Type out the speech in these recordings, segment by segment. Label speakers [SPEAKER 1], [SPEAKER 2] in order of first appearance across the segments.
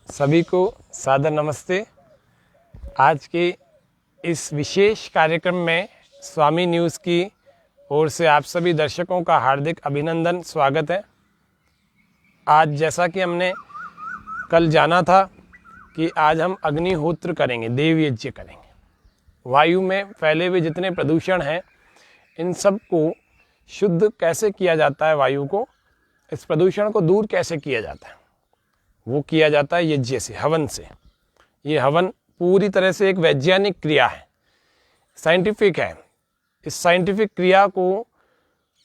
[SPEAKER 1] सभी को सादर नमस्ते। आज के इस विशेष कार्यक्रम में स्वामी न्यूज़ की ओर से आप सभी दर्शकों का हार्दिक अभिनंदन, स्वागत है। आज जैसा कि हमने कल जाना था कि आज हम अग्निहोत्र करेंगे, देव यज्ञ करेंगे। वायु में फैले हुए जितने प्रदूषण हैं इन सब को शुद्ध कैसे किया जाता है, वायु को, इस प्रदूषण को दूर कैसे किया जाता है, वो किया जाता है यज्ञ से, हवन से। ये हवन पूरी तरह से एक वैज्ञानिक क्रिया है, साइंटिफिक है। इस साइंटिफिक क्रिया को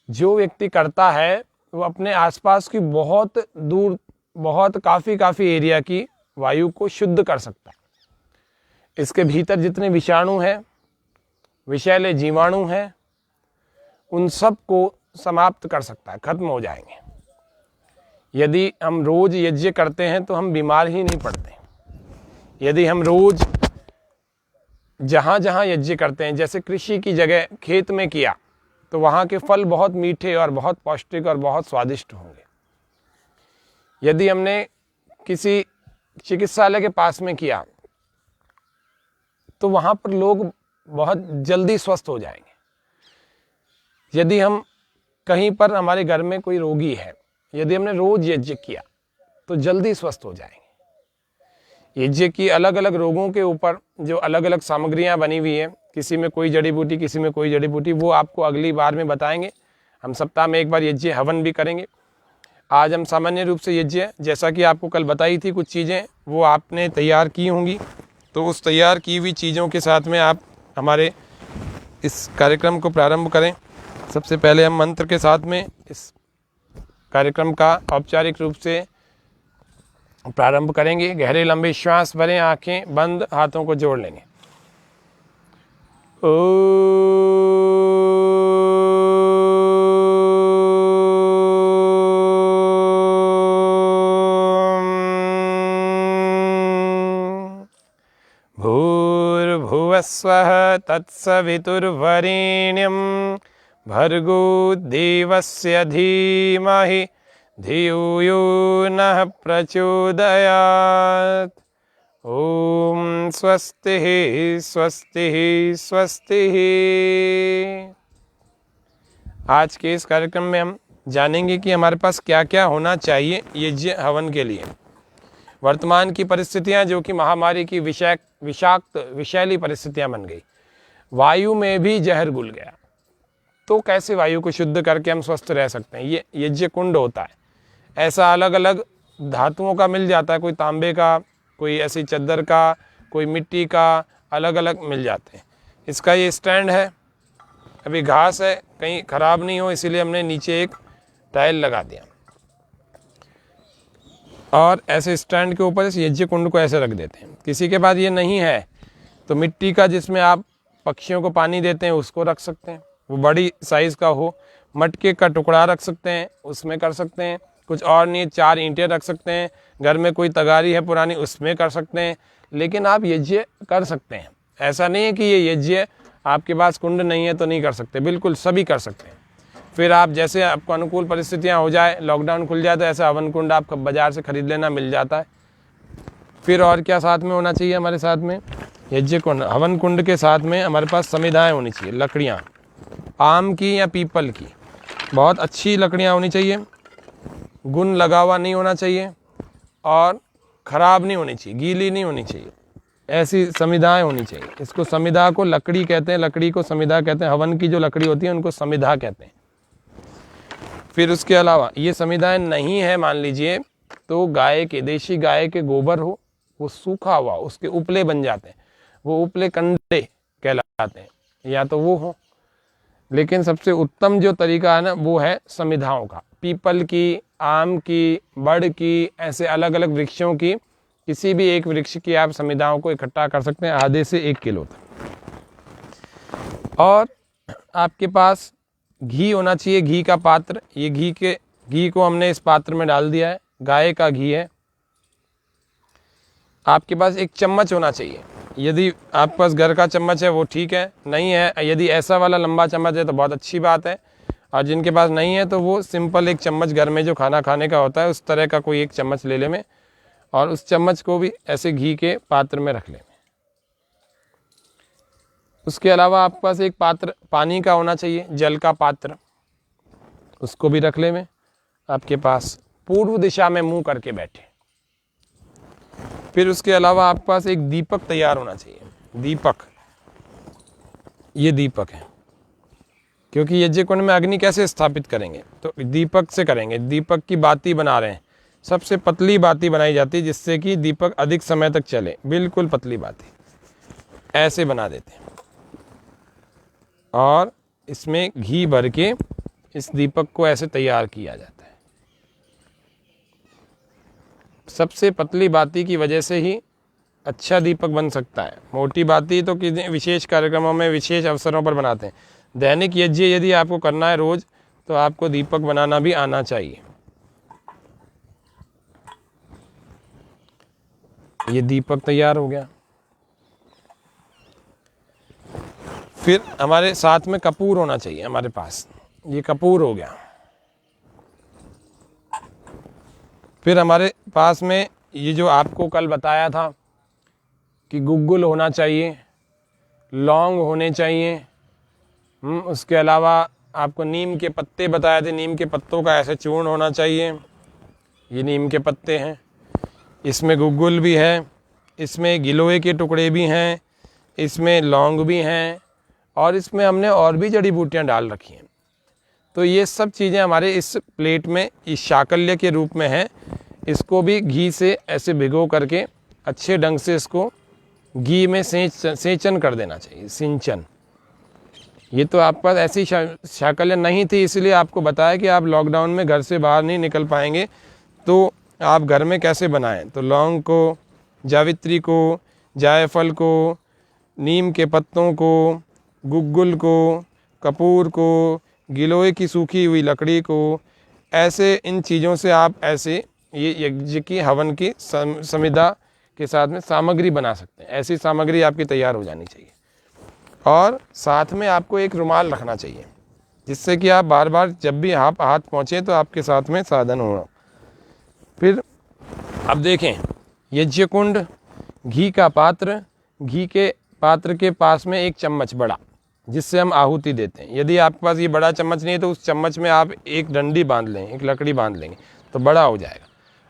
[SPEAKER 1] जो व्यक्ति करता है वो अपने आसपास की बहुत दूर, बहुत काफ़ी एरिया की वायु को शुद्ध कर सकता है। इसके भीतर जितने विषाणु हैं, विषैले जीवाणु हैं, उन सब को समाप्त कर सकता है, खत्म हो जाएंगे। यदि हम रोज यज्ञ करते हैं तो हम बीमार ही नहीं पड़ते। यदि हम रोज जहाँ जहाँ यज्ञ करते हैं, जैसे कृषि की जगह खेत में किया, तो वहाँ के फल बहुत मीठे और बहुत पौष्टिक और बहुत स्वादिष्ट होंगे। यदि हमने किसी चिकित्सालय के पास में किया तो वहाँ पर लोग बहुत जल्दी स्वस्थ हो जाएंगे। यदि हम कहीं पर, हमारे घर में कोई रोगी है, यदि हमने रोज यज्ञ किया तो जल्दी स्वस्थ हो जाएंगे। यज्ञ की अलग अलग रोगों के ऊपर जो अलग अलग सामग्रियां बनी हुई हैं, किसी में कोई जड़ी बूटी, किसी में कोई जड़ी बूटी, वो आपको अगली बार में बताएंगे। हम सप्ताह में एक बार यज्ञ हवन भी करेंगे। आज हम सामान्य रूप से यज्ञ, जैसा कि आपको कल बताई थी कुछ चीज़ें, वो आपने तैयार की होंगी। तो उस तैयार की हुई चीज़ों के साथ में आप हमारे इस कार्यक्रम को प्रारंभ करें। सबसे पहले हम मंत्र के साथ में इस कार्यक्रम का औपचारिक रूप से प्रारंभ करेंगे। गहरे लंबे श्वास भरें, आंखें बंद, हाथों को जोड़ लेंगे। भूर्भुवस्वः तत्सवितुर्वरेण्यं भर्गो देवस्य धीमहि धियो यो नः प्रचोदयात्। ओम स्वस्ति स्वस्ति स्वस्ति। आज के इस कार्यक्रम में हम जानेंगे कि हमारे पास क्या क्या होना चाहिए यज्ञ हवन के लिए। वर्तमान की परिस्थितियां जो कि महामारी की विषाक्त विषैली परिस्थितियां बन गई, वायु में भी जहर घुल गया, तो कैसे वायु को शुद्ध करके हम स्वस्थ रह सकते हैं। ये यज्ञ कुंड होता है, ऐसा अलग अलग धातुओं का मिल जाता है, कोई तांबे का, कोई ऐसी चद्दर का, कोई मिट्टी का, अलग अलग मिल जाते हैं। इसका ये स्टैंड है, अभी घास है, कहीं ख़राब नहीं हो इसीलिए हमने नीचे एक टाइल लगा दिया, और ऐसे स्टैंड के ऊपर इस यज्ञ कुंड को ऐसे रख देते हैं। किसी के पास ये नहीं है तो मिट्टी का, जिसमें आप पक्षियों को पानी देते हैं, उसको रख सकते हैं, वो बड़ी साइज़ का हो। मटके का टुकड़ा रख सकते हैं, उसमें कर सकते हैं। कुछ और नहीं, 4 ईंटें रख सकते हैं। घर में कोई तगारी है पुरानी, उसमें कर सकते हैं। लेकिन आप यज्ञ कर सकते हैं। ऐसा नहीं है कि ये यज्ञ आपके पास कुंड नहीं है तो नहीं कर सकते, बिल्कुल सभी कर सकते हैं। फिर आप जैसे आपको अनुकूल परिस्थितियां हो जाए, लॉकडाउन खुल जाए, तो ऐसा हवन कुंड आप बाजार से खरीद लेना, मिल जाता है। फिर और क्या साथ में होना चाहिए हमारे साथ में, यज्ञ कुंड, हवन कुंड के साथ में हमारे पास समिधाएँ होनी चाहिए। लकड़ियाँ आम की या पीपल की, बहुत अच्छी लकड़ियाँ होनी चाहिए। गुण लगा हुआ नहीं होना चाहिए और ख़राब नहीं होनी चाहिए, गीली नहीं होनी चाहिए, ऐसी समिधाएँ होनी चाहिए। इसको समिधा को लकड़ी कहते हैं, लकड़ी को समिधा कहते हैं। हवन की जो लकड़ी होती है उनको समिधा कहते हैं। फिर उसके अलावा ये समिधाएँ नहीं है, मान लीजिए, तो गाय के, देशी गाय के गोबर हो, वो सूखा हुआ, उसके उपले बन जाते हैं, वो उपले कंडे कहलाते हैं, या तो वो हो। लेकिन सबसे उत्तम जो तरीका है ना, वो है समिधाओं का। पीपल की, आम की, बड़ की, ऐसे अलग अलग वृक्षों की, किसी भी एक वृक्ष की आप समिधाओं को इकट्ठा कर सकते हैं, आधे से 1 किलो तक। और आपके पास घी होना चाहिए, घी का पात्र। ये घी को हमने इस पात्र में डाल दिया है, गाय का घी है। आपके पास एक चम्मच होना चाहिए। यदि आपके पास घर का चम्मच है वो ठीक है, नहीं है, यदि ऐसा वाला लंबा चम्मच है तो बहुत अच्छी बात है। और जिनके पास नहीं है तो वो सिंपल एक चम्मच घर में जो खाना खाने का होता है उस तरह का कोई एक चम्मच ले लें। और उस चम्मच को भी ऐसे घी के पात्र में रख लेंगे। उसके अलावा आपके पास एक पात्र पानी का होना चाहिए, जल का पात्र, उसको भी रख लें आपके पास। पूर्व दिशा में मुंह करके बैठे। फिर उसके अलावा आपके पास एक दीपक तैयार होना चाहिए। दीपक, ये दीपक है, क्योंकि यज्ञ कुंड में अग्नि कैसे स्थापित करेंगे, तो दीपक से करेंगे। दीपक की बाती बना रहे हैं, सबसे पतली बाती बनाई जाती है जिससे कि दीपक अधिक समय तक चले। बिल्कुल पतली बाती ऐसे बना देते हैं और इसमें घी भर के इस दीपक को ऐसे तैयार किया जाता है। सबसे पतली बाती की वजह से ही अच्छा दीपक बन सकता है। मोटी बाती तो किसी विशेष कार्यक्रमों में, विशेष अवसरों पर बनाते हैं। दैनिक यज्ञ यदि आपको करना है रोज, तो आपको दीपक बनाना भी आना चाहिए। ये दीपक तैयार हो गया। फिर हमारे साथ में कपूर होना चाहिए हमारे पास। ये कपूर हो गया। फिर हमारे पास में ये जो आपको कल बताया था कि गुग्गुल होना चाहिए, लौंग होने चाहिए। उसके अलावा आपको नीम के पत्ते बताए थे, नीम के पत्तों का ऐसे चूर्ण होना चाहिए। ये नीम के पत्ते हैं, इसमें गुग्गुल भी है, इसमें गिलोय के टुकड़े भी हैं, इसमें लौंग भी हैं और इसमें हमने और भी जड़ी बूटियां डाल रखी हैं। तो ये सब चीज़ें हमारे इस प्लेट में इस शाकल्य के रूप में हैं। इसको भी घी से ऐसे भिगो करके अच्छे ढंग से इसको घी में सेंचन कर देना चाहिए, सिंचन। ये तो आपके पास ऐसी शाकल्य नहीं थी, इसलिए आपको बताया कि आप लॉकडाउन में घर से बाहर नहीं निकल पाएंगे, तो आप घर में कैसे बनाएं। तो लौंग को, जावित्री को, जायफल को, नीम के पत्तों को, गुग्गुल को, कपूर को, गिलोय की सूखी हुई लकड़ी को, ऐसे इन चीज़ों से आप ऐसे ये यज्ञ की हवन की समिधा के साथ में सामग्री बना सकते हैं। ऐसी सामग्री आपकी तैयार हो जानी चाहिए। और साथ में आपको एक रुमाल रखना चाहिए, जिससे कि आप बार बार जब भी आप हाथ पहुँचे तो आपके साथ में साधन हो। फिर अब देखें, यज्ञ कुंड, घी का पात्र, घी के पात्र के पास में एक चम्मच बड़ा, जिससे हम आहुति देते हैं। यदि आपके पास ये बड़ा चम्मच नहीं है तो उस चम्मच में आप एक डंडी बांध लें, एक लकड़ी बांध लेंगे तो बड़ा हो जाएगा।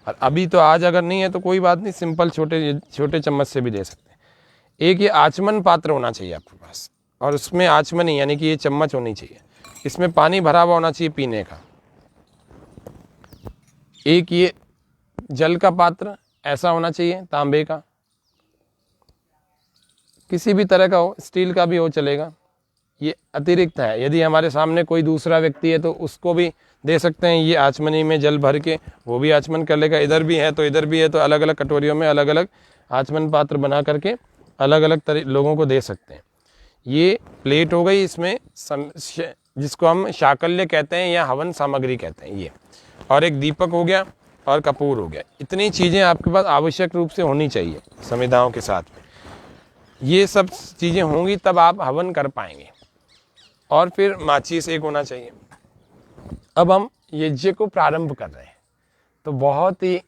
[SPEAKER 1] और अभी तो आज अगर नहीं है तो कोई बात नहीं, सिंपल छोटे छोटे चम्मच से भी दे सकते हैं। एक ये आचमन पात्र होना चाहिए आपके पास, और उसमें आचमनी यानी कि ये चम्मच होनी चाहिए। इसमें पानी भरा हुआ होना चाहिए पीने का। एक ये जल का पात्र ऐसा होना चाहिए, तांबे का, किसी भी तरह का हो, स्टील का भी हो चलेगा। ये अतिरिक्त है, यदि हमारे सामने कोई दूसरा व्यक्ति है तो उसको भी दे सकते हैं। ये आचमनी में जल भर के वो भी आचमन कर लेगा। इधर भी है तो इधर भी है, तो अलग अलग कटोरियों में अलग अलग आचमन पात्र बना करके अलग अलग लोगों को दे सकते हैं। ये प्लेट हो गई, इसमें जिसको हम शाकल्य कहते हैं या हवन सामग्री कहते हैं ये, और एक दीपक हो गया और कपूर हो गया। इतनी चीज़ें आपके पास आवश्यक रूप से होनी चाहिए समिधाओं के साथ में। ये सब चीज़ें होंगी तब आप हवन कर पाएंगे। और फिर माचिस एक होना चाहिए। अब हम यज्ञ को प्रारंभ कर रहे हैं, तो बहुत ही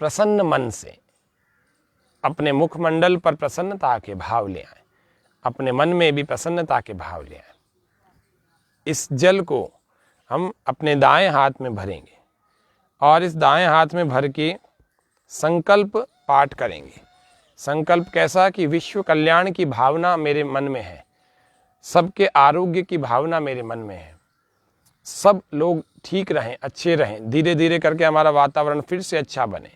[SPEAKER 1] प्रसन्न मन से अपने मुखमंडल पर प्रसन्नता के भाव ले आए, अपने मन में भी प्रसन्नता के भाव ले आए। इस जल को हम अपने दाएं हाथ में भरेंगे और इस दाएं हाथ में भर के संकल्प पाठ करेंगे। संकल्प कैसा कि विश्व कल्याण की भावना मेरे मन में है, सबके आरोग्य की भावना मेरे मन में है, सब लोग ठीक रहें, अच्छे रहें, धीरे धीरे करके हमारा वातावरण फिर से अच्छा बने,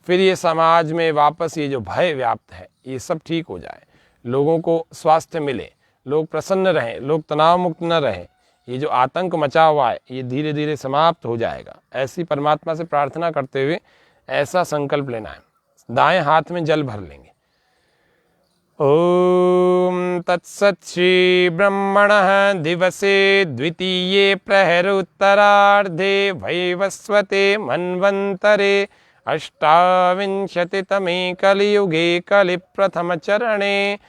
[SPEAKER 1] फिर ये समाज में वापस ये जो भय व्याप्त है ये सब ठीक हो जाए, लोगों को स्वास्थ्य मिले, लोग प्रसन्न रहें, लोग तनाव मुक्त न रहें, ये जो आतंक मचा हुआ है ये धीरे धीरे समाप्त हो जाएगा। ऐसी परमात्मा से प्रार्थना करते हुए ऐसा संकल्प लेना है। दाएं हाथ में जल भर लेंगे। ओम तत्सत् श्री ब्रह्मणः दिवसे द्वितीये प्रहरोत्तरार्धे वैवस्वते मन्वन्तरे अष्टाविंशतितमे कलियुगे कलिप्रथमचरणे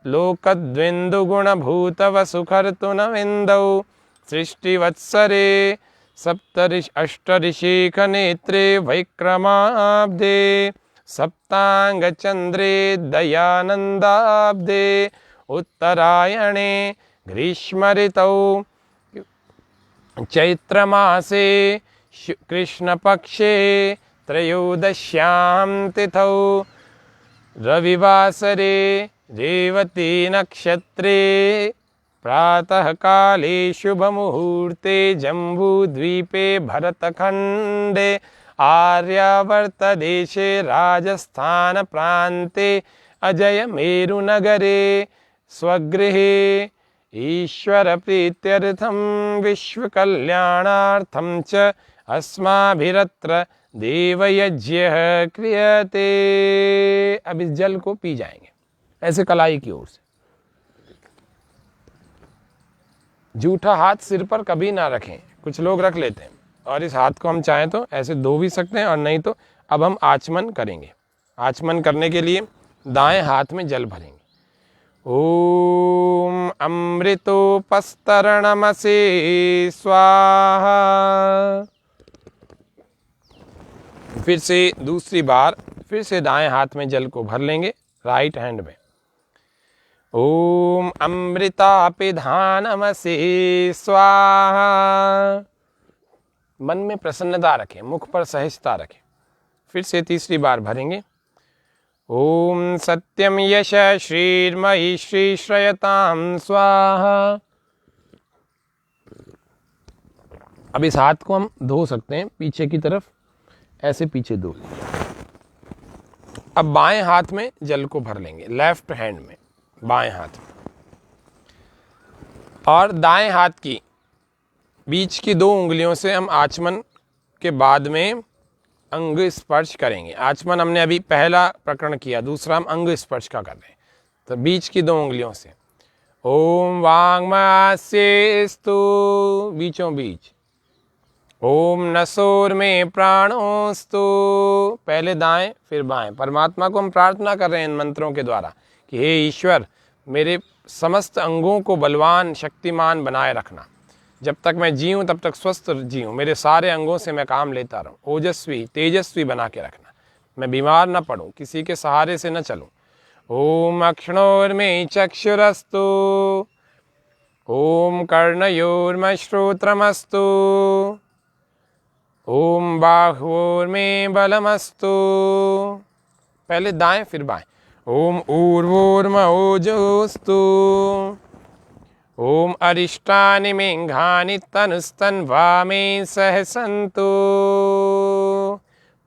[SPEAKER 1] लोकद्वेन्दुगुणभूतवसुखर्तुनविन्दौ सृष्टिवत्सरे अष्टऋषिकनेत्रे वैक्रमाब्धे सप्तांगचंद्रे दयानंदाब्दे उत्तरायणे ग्रीष्म ऋतौ चैत्रमासे कृष्णपक्षे त्रयोदश्यां तिथौ रविवासरे रेवती नक्षत्रे प्रातः काले शुभमुहूर्ते जम्बूद्वीपे भरतखंडे आर्यावर्तदेशे राजस्थान प्रान्ते अजयमेरुनगरे स्वगृहे ईश्वर प्रीत्यर्थं विश्वकल्याणार्थं च अस्माभिरत्र देवयज्ञः क्रियते। अब इस जल को पी जाएंगे ऐसे कलाई की ओर से। जूठा हाथ सिर पर कभी ना रखें, कुछ लोग रख लेते हैं, और इस हाथ को हम चाहें तो ऐसे धो भी सकते हैं, और नहीं तो अब हम आचमन करेंगे। आचमन करने के लिए दाएं हाथ में जल भरेंगे। ओम अमृतोपस्तरणमसे स्वाहा। फिर से दूसरी बार फिर से दाएं हाथ में जल को भर लेंगे, राइट हैंड में। ओम अमृतापिधानमसे स्वाहा। मन में प्रसन्नता रखें, मुख पर सहजता रखें। फिर से तीसरी बार भरेंगे। ओम सत्यम यश श्रीर्मयि श्री श्रयताम स्वाहा। अब इस हाथ को हम धो सकते हैं पीछे की तरफ, ऐसे पीछे धो। अब बाएं हाथ में जल को भर लेंगे, लेफ्ट हैंड में, बाएं हाथ में, और दाएं हाथ की बीच की 2 उंगलियों से हम आचमन के बाद में अंग स्पर्श करेंगे। आचमन हमने अभी पहला प्रकरण किया, दूसरा हम अंग स्पर्श का कर रहे हैं। तो बीच की 2 उंगलियों से ओम वांग्मास्येस्तु, बीचों बीच। ओम नसोर में प्राणोस्तु, पहले दाएं फिर बाएं। परमात्मा को हम प्रार्थना कर रहे हैं इन मंत्रों के द्वारा कि हे ईश्वर, मेरे समस्त अंगों को बलवान शक्तिमान बनाए रखना। जब तक मैं जीऊँ तब तक स्वस्थ जीऊँ, मेरे सारे अंगों से मैं काम लेता रहूँ। ओजस्वी तेजस्वी बना के रखना, मैं बीमार न पड़ूँ, किसी के सहारे से न चलूँ। ओम अक्षणोर्मे चक्षुरस्तु, ओम कर्णयोर्मश्रोत्रमस्तु, ओम बाहुर्मे बलमस्तु। पहले दाएं फिर बाएं। ओम ऊर्वोर्मओजोस्तु, ओम अरिष्टानि मेघानि तनुस्तन्वामे सहसन्तु।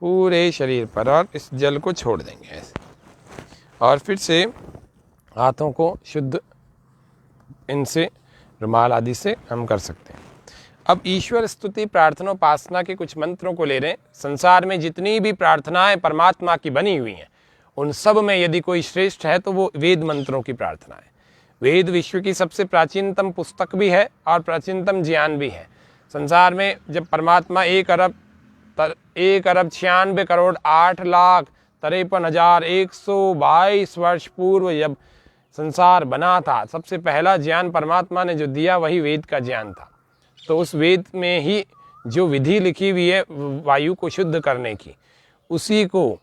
[SPEAKER 1] पूरे शरीर पर, और इस जल को छोड़ देंगे ऐसे। और फिर से हाथों को शुद्ध इनसे रुमाल आदि से हम कर सकते हैं। अब ईश्वर स्तुति प्रार्थना उपासना के कुछ मंत्रों को ले रहे हैं। संसार में जितनी भी प्रार्थनाएं परमात्मा की बनी हुई हैं, उन सब में यदि कोई श्रेष्ठ है तो वो वेद मंत्रों की प्रार्थना है। वेद विश्व की सबसे प्राचीनतम पुस्तक भी है और प्राचीनतम ज्ञान भी है। संसार में जब परमात्मा 1,46,08,53,122 वर्ष पूर्व जब संसार बना था, सबसे पहला ज्ञान परमात्मा ने जो दिया वही वेद का ज्ञान था। तो उस वेद में ही जो विधि लिखी हुई है वायु को शुद्ध करने की, उसी को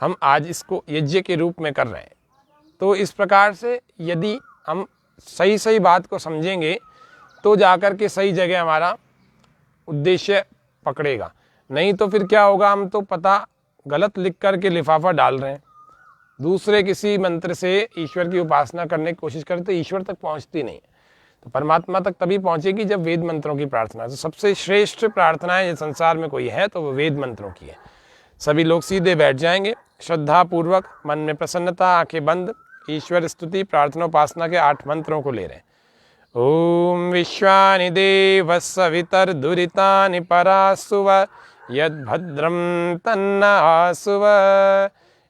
[SPEAKER 1] हम आज इसको यज्ञ के रूप में कर रहे हैं। तो इस प्रकार से यदि हम सही सही बात को समझेंगे तो जाकर के सही जगह हमारा उद्देश्य पकड़ेगा। नहीं तो फिर क्या होगा, हम तो पता गलत लिख करके लिफाफा डाल रहे हैं। दूसरे किसी मंत्र से ईश्वर की उपासना करने की कोशिश करें तो ईश्वर तक पहुंचती नहीं है। तो परमात्मा तक तभी पहुंचेगी जब वेद मंत्रों की प्रार्थना। तो सबसे श्रेष्ठ प्रार्थनाएं संसार में कोई है तो वो वेद मंत्रों की है। सभी लोग सीधे बैठ जाएंगे, श्रद्धा पूर्वक, मन में प्रसन्नता, आंखें बंद। ईश्वर स्तुति प्रार्थना उपासना के 8 मंत्रों को ले रहे हैं। ओम विश्वानि देव सवितर दुरितानि परासुव यद्भद्रम तन्न आसुव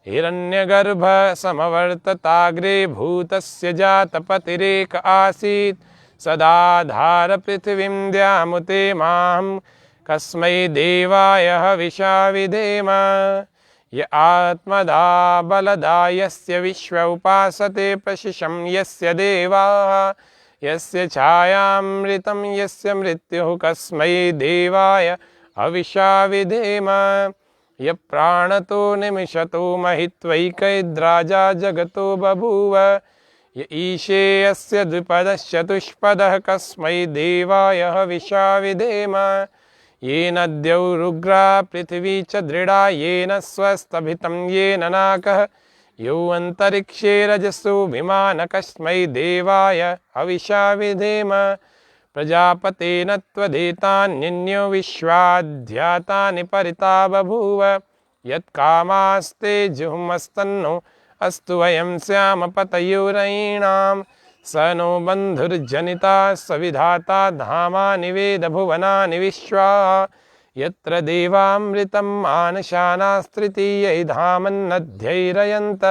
[SPEAKER 1] हिरण्यगर्भ समवर्तताग्रे भूतस्य जातपतिरेक आसीत् सदाधार पृथिवीं द्यामुते मां कस्मै देवाय हविषा विधेम य आत्मदा बलदा यस्य विश्व उपासते प्रशिशं यस्य देवाः यस्य छायामृतं यस्य मृत्युः कस्मै देवाय हविषा विधेम य प्राणतो निमिषतो महित्वैकैद्राजा जगतो बभूव य ईशे अस्य द्विपदश्चतुष्पदः कस्मै देवाय हविषा विधेम येन द्यौरुग्रा पृथिवी च दृढ़ा येन स्वस्तभितं येन नाकः यो अंतरिक्षे रजसो विमान कस्मै देवाय हविषा विधेम प्रजापतेन त्वदेतान्यन्यो विश्वाध्यातानि परिता बभूव यत्कामास्ते जुहुमस्तन्नो अस्तु वयं स्याम पतयोरयीणां स नो बन्धुर्जनिता सविधाता धामानि वेद भुवनानि विश्वा यत्र देवामृतं मानशानास्त्रितीयै धामन्नध्यैरयन्त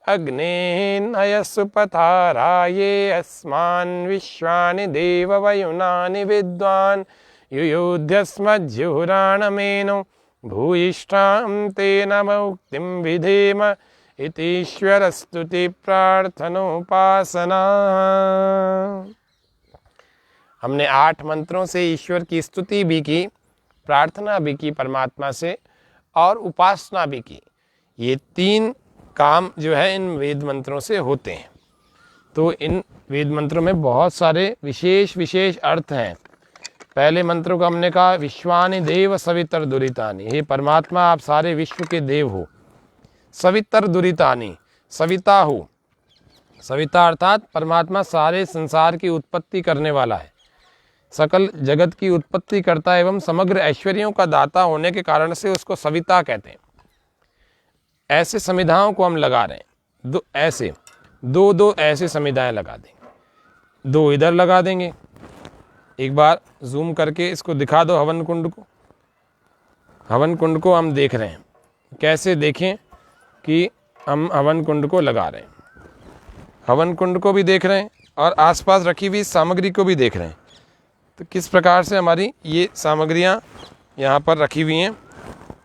[SPEAKER 1] अग्नेर्नयसु पथाराये अस्मान् विश्वानि देववयुनानि विद्वान् युयुध्यस्मज्जुहुराणमेनो भूयिष्ठां तेन मुक्तिं विधेम इतीश्वरस्तुति प्रार्थनोपासना। हमने 8 मंत्रों से ईश्वर की स्तुति भी की, प्रार्थना भी की परमात्मा से, और उपासना भी की। ये 3 काम जो है इन वेद मंत्रों से होते हैं। तो इन वेद मंत्रों में बहुत सारे विशेष अर्थ हैं। पहले मंत्रों को हमने कहा विश्वानि देव सवितर दुरितानि, हे परमात्मा आप सारे विश्व के देव हो। सवितर दुरितानि, सविता हो। सविता अर्थात परमात्मा सारे संसार की उत्पत्ति करने वाला है, सकल जगत की उत्पत्ति करता एवं समग्र ऐश्वर्यों का दाता होने के कारण से उसको सविता कहते हैं। ऐसे समिधाओं को हम लगा रहे हैं, दो ऐसे समिधाएं लगा देंगे। 2 इधर लगा देंगे। एक बार जूम करके इसको दिखा दो हवन कुंड को। हवन कुंड को हम देख रहे हैं, कैसे देखें कि हम हवन कुंड को लगा रहे हैं। हवन कुंड को भी देख रहे हैं और आसपास रखी हुई सामग्री को भी देख रहे हैं। तो किस प्रकार से हमारी ये सामग्रियाँ यहाँ पर रखी हुई हैं,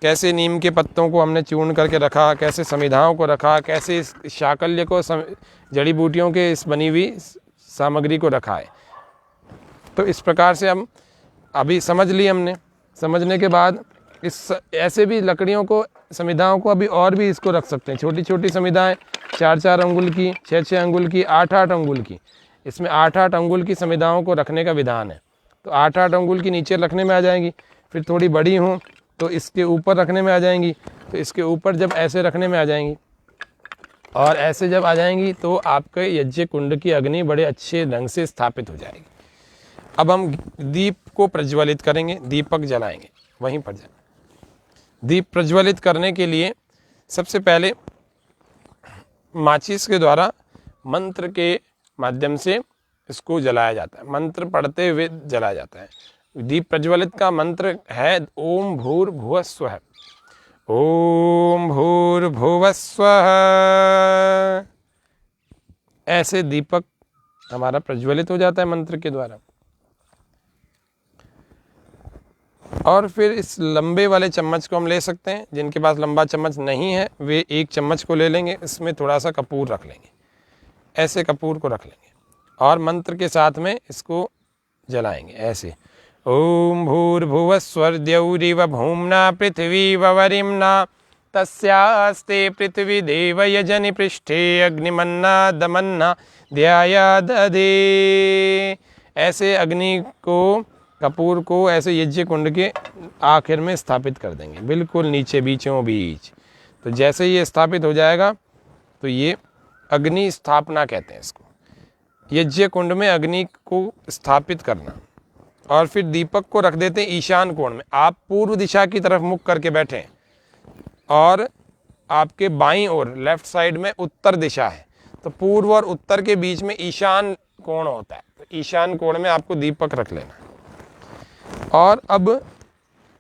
[SPEAKER 1] कैसे नीम के पत्तों को हमने चूर्ण करके रखा, कैसे समिधाओं को रखा, कैसे इस शाकल्य को जड़ी बूटियों के इस बनी हुई सामग्री को रखा है। तो इस प्रकार से हम अभी समझ ली हमने। समझने के बाद इस ऐसे भी लकड़ियों को, समिधाओं को अभी और भी इसको रख सकते हैं। छोटी छोटी समिधाएँ 4-4 अंगुल की, 6-6 अंगुल की, 8-8 अंगुल की। इसमें 8-8 अंगुल की समिधाओं को रखने का विधान है। तो 8-8 अंगुल की नीचे रखने में आ जाएंगी, फिर थोड़ी बड़ी हों तो इसके ऊपर रखने में आ जाएंगी, तो इसके ऊपर जब ऐसे रखने में आ जाएंगी और ऐसे जब आ जाएंगी तो आपके यज्ञ कुंड की अग्नि बड़े अच्छे ढंग से स्थापित हो जाएगी। अब हम दीप को प्रज्वलित करेंगे, दीपक जलाएंगे वहीं पर जाए। दीप प्रज्वलित करने के लिए सबसे पहले माचिस के द्वारा मंत्र के माध्यम से इसको जलाया जाता है, मंत्र पढ़ते हुए जलाया जाता है। दीप प्रज्वलित का मंत्र है ओम भूर्भुवस्वः। ओम भूर्भुवस्वः। ऐसे दीपक हमारा प्रज्वलित हो जाता है मंत्र के द्वारा। और फिर इस लंबे वाले चम्मच को हम ले सकते हैं। जिनके पास लंबा चम्मच नहीं है वे 1 चम्मच को ले लेंगे, इसमें थोड़ा सा कपूर रख लेंगे, ऐसे कपूर को रख लेंगे और मंत्र के साथ में इसको जलाएंगे ऐसे। ओम भूर्भुवस्वर्द्यौरिव भूम्ना पृथ्वी वरिम्ना तस्यास्ते पृथ्वी देवयजनि पृष्ठे अग्निमन्ना दमन्ना ध्यायादधे। ऐसे अग्नि को, कपूर को ऐसे यज्ञ कुंड के आखिर में स्थापित कर देंगे, बिल्कुल नीचे बीचों बीच। तो जैसे ये स्थापित हो जाएगा तो ये अग्नि स्थापना कहते हैं इसको, यज्ञ कुंड में अग्नि को स्थापित करना। और फिर दीपक को रख देते हैं ईशान कोण में। आप पूर्व दिशा की तरफ मुख करके बैठें और आपके बाईं ओर लेफ्ट साइड में उत्तर दिशा है, तो पूर्व और उत्तर के बीच में ईशान कोण होता है। तो ईशान कोण में आपको दीपक रख लेना है। और अब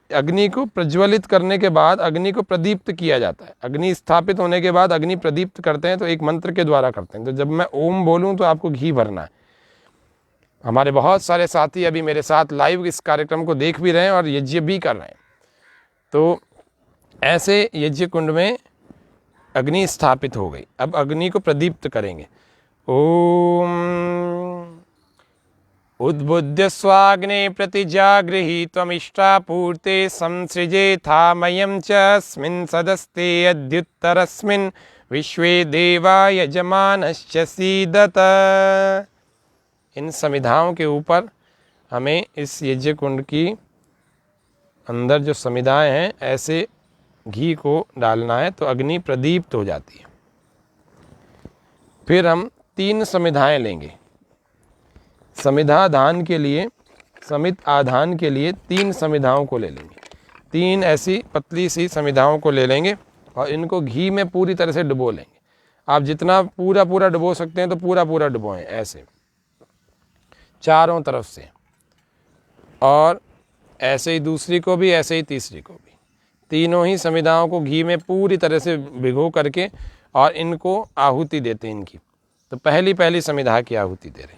[SPEAKER 1] अग्नि को प्रज्वलित करने के बाद अग्नि को प्रदीप्त किया जाता है। अग्नि स्थापित होने के बाद अग्नि प्रदीप्त करते हैं तो एक मंत्र के द्वारा करते हैं। तो जब मैं ओम बोलूं तो आपको घी भरना है। हमारे बहुत सारे साथी अभी मेरे साथ लाइव इस कार्यक्रम को देख भी रहे हैं और यज्ञ भी कर रहे हैं। तो ऐसे यज्ञ कुंड में अग्नि स्थापित हो गई। अब अग्नि को प्रदीप्त करेंगे। ओम उद्बुद्ध स्वाग्ने प्रतिजागृही त्वमिष्टापूर्ते संसृजेथामयं च अस्मिन् सदस्ते अद्युत्तरस्मिन् विश्वे देवा यजमानश्च सीदत। इन समिधाओं के ऊपर हमें इस यज्ञ कुंड की अंदर जो समिधाएं हैं ऐसे घी को डालना है तो अग्नि प्रदीप्त हो जाती है। फिर हम 3 समिधाएं लेंगे। समिधा दान के लिए, समित आधान के लिए 3 समिधाओं को ले लेंगे। 3 ऐसी पतली सी समिधाओं को ले लेंगे और इनको घी में पूरी तरह से डुबो लेंगे। आप जितना पूरा डुबो सकते हैं तो पूरा डुबोएं, ऐसे चारों तरफ से, और ऐसे ही दूसरी को भी, ऐसे ही तीसरी को भी। तीनों ही समिधाओं को घी में पूरी तरह से भिगो करके और इनको आहुति देते हैं इनकी। तो पहली समिधा की आहुति दे रहे।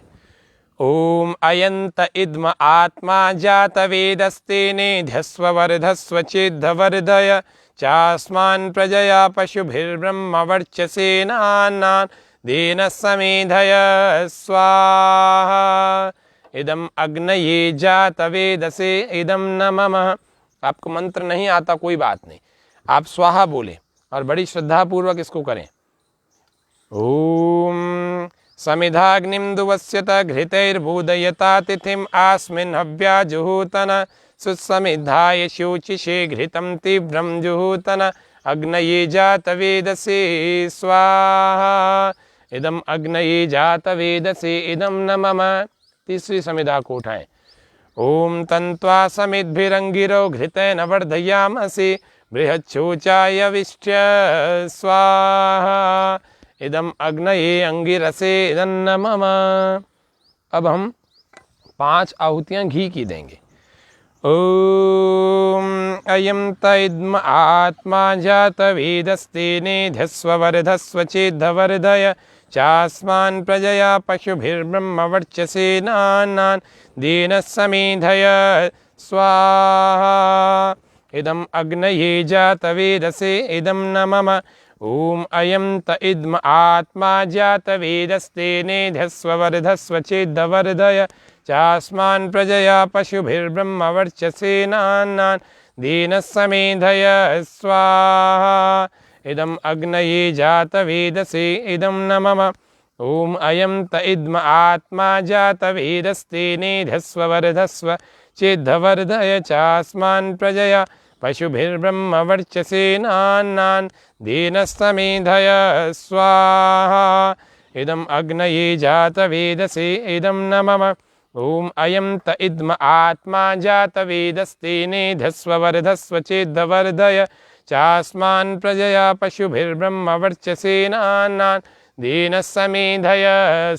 [SPEAKER 1] ओम अयंत इद्म आत्मा जात वेदस्तेने ध्यस्व वर्धस्व चेद्धवर्धय चास्मान् प्रजया पशुभिर्ब्रह्म वर्चसेनानान् देन समेधय स्वाहा इदम अग्नये जात वेदसे इदम न मम। आपको मंत्र नहीं आता कोई बात नहीं, आप स्वाहा बोले और बड़ी श्रद्धा पूर्वक इसको करें। ओम समिधाग्निम दुवस्यत घृतैर्बोधयता तिथिम आस्मिन् हव्या जुहूतन सुसमिधाय शोचिषे घृतं तीव्रं जुहूतन अग्नये जात वेदसे स्वाहा इदम अग्नये जात वेदसे इदम न मम। तीसरी समिधा को उठाएं। ओम तन्त्वा समिद्भिरंगिरो घृतेन वर्धयामसि बृहच्छोचाय विष्ट्य स्वाहा इदम अग्नये अंगिरसे इदं न मम। अब हम 5 आहुतियां घी की देंगे। ओम अयं तइद्म आत्मा जात वेदस्तेने ध्यस्व वर्धस्व चेद्धवर्धय चास्मान् प्रजया पशुभिर्ब्रह्म वर्चसेनानान् देन समेधय स्वाहा इदम अग्नये जात वेदसे इदं न मम। ओम अयं त इद्म आत्मा जात वेदस्तेने ध्यस्व वर्धस्व चेद्धवर्धय चास्मान् प्रजया पशुभिर्ब्रह्म वर्चसेनानान् देन समेधय स्वाहा इदम अग्नये जात वेदसे इदं न मम। ओम अयं त इद्म आत्मा जात वेदस्तेने ध्यस्व वर्धस्व चेद्धवर्धय चास्मान् प्रजया पशुभिर्ब्रह्म वर्चसेनानान् देन समेधय स्वाहा इदम अग्नये जात वेदसे इदं न मम। ओम अयं त इद्म आत्मा जात वेदस्तेने ध्यस्व वर्धस्व चेद्धवर्धय चास्मान् प्रजया पशुभिर्ब्रह्म वर्चसेनानान् देन समेधय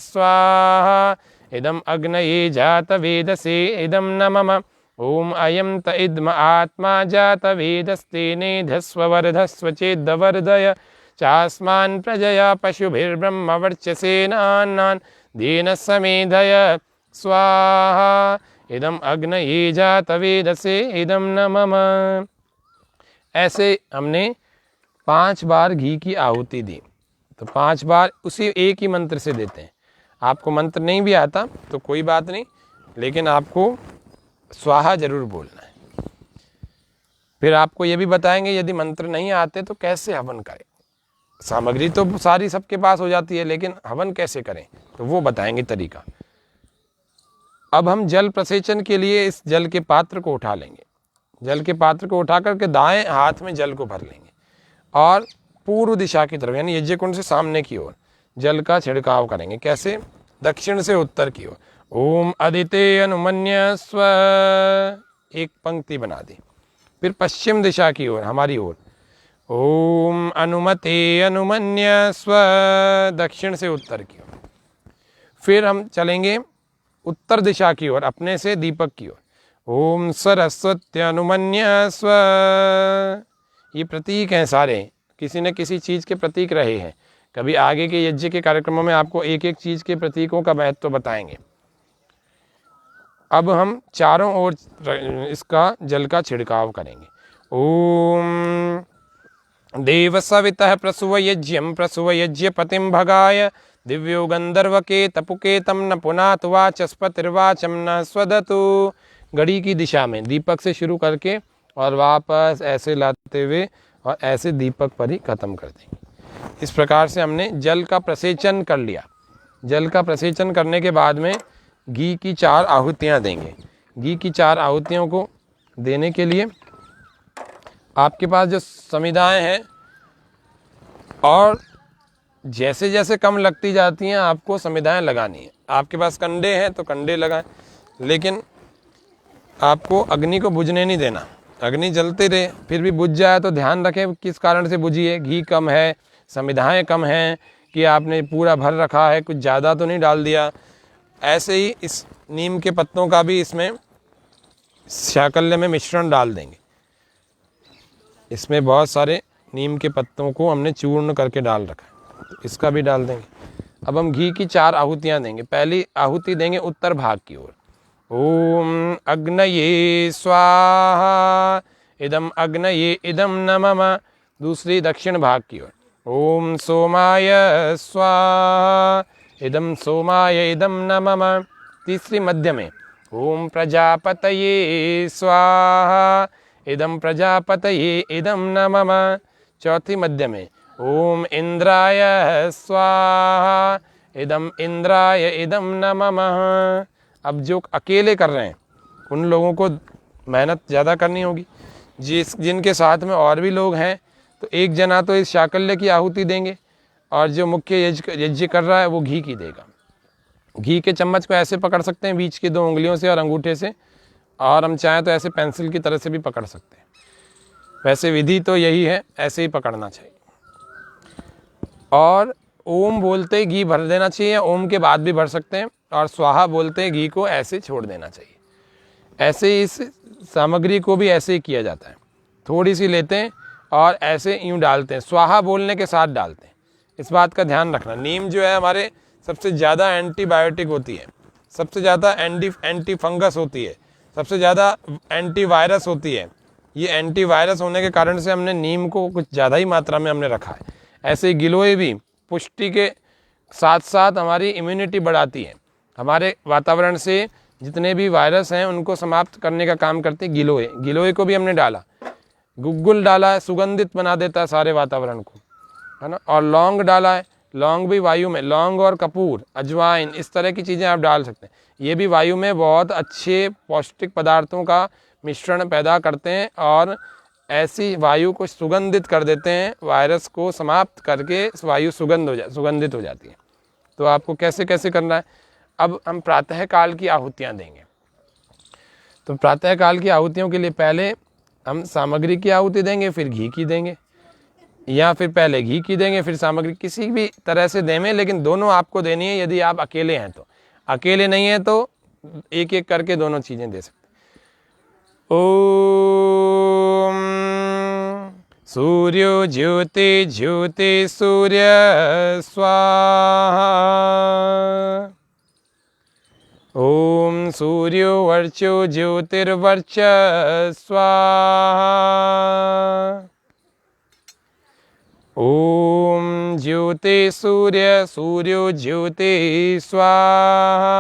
[SPEAKER 1] स्वाहा इदम अग्नये जात वेदसे इदं न मम। ओम अयं त इद्म आत्मा जात वेदस्तेने ध्यस्व वर्धस्व चेद्धवर्धय चास्मान् प्रजया पशुभिर्ब्रह्म वर्चसेनानान् देन समेधय स्वाहा इदम अग्नये जात वेदसे इदं न मम। ऐसे हमने 5 बार घी की आहुति दी। तो 5 बार उसी एक ही मंत्र से देते हैं। आपको मंत्र नहीं भी आता तो कोई बात नहीं, लेकिन आपको स्वाहा जरूर बोलना है। फिर आपको ये भी बताएंगे यदि मंत्र नहीं आते तो कैसे हवन करें। सामग्री तो सारी सबके पास हो जाती है, लेकिन हवन कैसे करें तो वो बताएंगे तरीका। अब हम जल प्रसेचन के लिए इस जल के पात्र को उठा लेंगे। जल के पात्र को उठा करके दाएं हाथ में जल को भर लेंगे और पूर्व दिशा की तरफ यानी यज्ञ कुंड से सामने की ओर जल का छिड़काव करेंगे। कैसे? दक्षिण से उत्तर की ओर। ओम अदिते अनुमन्य स्व, एक पंक्ति बना दी। फिर पश्चिम दिशा की ओर, हमारी ओर। ओम अनुमते अनुमन्य स्व, दक्षिण से उत्तर की ओर। फिर हम चलेंगे उत्तर दिशा की ओर, अपने से दीपक की ओर। ओम सरस्वती अनुमन्य स्व, ये प्रतीक हैं सारे, किसी न किसी चीज़ के प्रतीक रहे हैं। कभी आगे के यज्ञ के कार्यक्रमों में आपको एक एक चीज़ के प्रतीकों का महत्व बताएंगे। अब हम चारों ओर इसका जल का छिड़काव करेंगे। ओम देव सवितः प्रसुव यज्ञम प्रसुव यज्ञ पतिम भगाय दिव्यो गंधर्वके तपुकेतम न पुनात वाचस्पतिर्वाचम न स्वदतु। घड़ी की दिशा में दीपक से शुरू करके और वापस ऐसे लाते हुए और ऐसे दीपक पर ही खत्म कर देंगे। इस प्रकार से हमने जल का प्रसेचन कर लिया। जल का प्रसेचन करने के बाद में घी की 4 आहुतियाँ देंगे। घी की 4 आहुतियों को देने के लिए आपके पास जो समिधाएँ हैं, और जैसे जैसे कम लगती जाती हैं आपको समिधाएँ लगानी है। आपके पास कंडे हैं तो कंडे लगाएं, लेकिन आपको अग्नि को बुझने नहीं देना। अग्नि जलते रहे, फिर भी बुझ जाए तो ध्यान रखें किस कारण से बुझी है। घी कम है, समिधाएँ कम हैं, कि आपने पूरा भर रखा है, कुछ ज़्यादा तो नहीं डाल दिया। ऐसे ही इस नीम के पत्तों का भी इसमें शाकल्य में मिश्रण डाल देंगे। इसमें बहुत सारे नीम के पत्तों को हमने चूर्ण करके डाल रखा है, तो इसका भी डाल देंगे। अब हम घी की 4 आहुतियाँ देंगे। पहली आहुति देंगे उत्तर भाग की ओर। ओम अग्नये स्वाहा इदम अग्नये इदम नमः। दूसरी दक्षिण भाग की ओर। ओम सोमाय स्वाहा इदम सोमाय इदम नमः। तीसरी मध्य में। ओम प्रजापतये स्वाहा इदम प्रजापतये इदम नमः। चौथी मध्य में। ओम इंद्राय स्वाहा इदम इंद्राय इदम नमः। अब जो अकेले कर रहे हैं उन लोगों को मेहनत ज़्यादा करनी होगी। जिनके साथ में और भी लोग हैं तो एक जना तो इस शाकल्य की आहुति देंगे, और जो मुख्य यज्ञ कर रहा है वो घी की देगा। घी के चम्मच को ऐसे पकड़ सकते हैं बीच की 2 उंगलियों से और अंगूठे से, और हम चाहें तो ऐसे पेंसिल की तरह से भी पकड़ सकते हैं। वैसे विधि तो यही है, ऐसे ही पकड़ना चाहिए। और ओम बोलते ही घी भर देना चाहिए, ओम के बाद भी भर सकते हैं, और स्वाहा बोलते ही घी को ऐसे छोड़ देना चाहिए। ऐसे ही इस सामग्री को भी ऐसे ही किया जाता है। थोड़ी सी लेते हैं और ऐसे यूँ डालते हैं, स्वाहा बोलने के साथ डालते हैं। इस बात का ध्यान रखना। नीम जो है हमारे सबसे ज़्यादा एंटीबायोटिक होती है, सबसे ज़्यादा एंटी फंगस होती है, सबसे ज़्यादा एंटीवायरस होती है। ये एंटीवायरस होने के कारण से हमने नीम को कुछ ज़्यादा ही मात्रा में हमने रखा है। ऐसे ही गिलोय भी पुष्टि के साथ साथ हमारी इम्यूनिटी बढ़ाती है। हमारे वातावरण से जितने भी वायरस हैं उनको समाप्त करने का काम करती है गिलोय। गिलोय को भी हमने डाला, गुग्गुल डाला है, सुगंधित बना देता है सारे वातावरण को, है ना। और लौंग डाला है, लौंग भी वायु में, लौंग और कपूर, अजवाइन, इस तरह की चीज़ें आप डाल सकते हैं। ये भी वायु में बहुत अच्छे पौष्टिक पदार्थों का मिश्रण पैदा करते हैं और ऐसी वायु को सुगंधित कर देते हैं। वायरस को समाप्त करके वायु सुगंधित हो जाती है। तो आपको कैसे कैसे करना है। अब हम प्रातः काल की आहुतियाँ देंगे। तो प्रातः काल की आहुतियों के लिए पहले हम सामग्री की आहुति देंगे, फिर घी की देंगे, या फिर पहले घी की देंगे फिर सामग्री, किसी भी तरह से देंगे, लेकिन दोनों आपको देनी है। यदि आप अकेले हैं तो, अकेले नहीं है तो एक एक करके दोनों चीज़ें दे सकते। ओम सूर्यो ज्योति ज्योति सूर्य स्वाहा। ओम सूर्यो वर्चो ज्योतिर्वर्च स्वाहा। ओम ज्योति सूर्य सूर्यो ज्योति स्वाहा।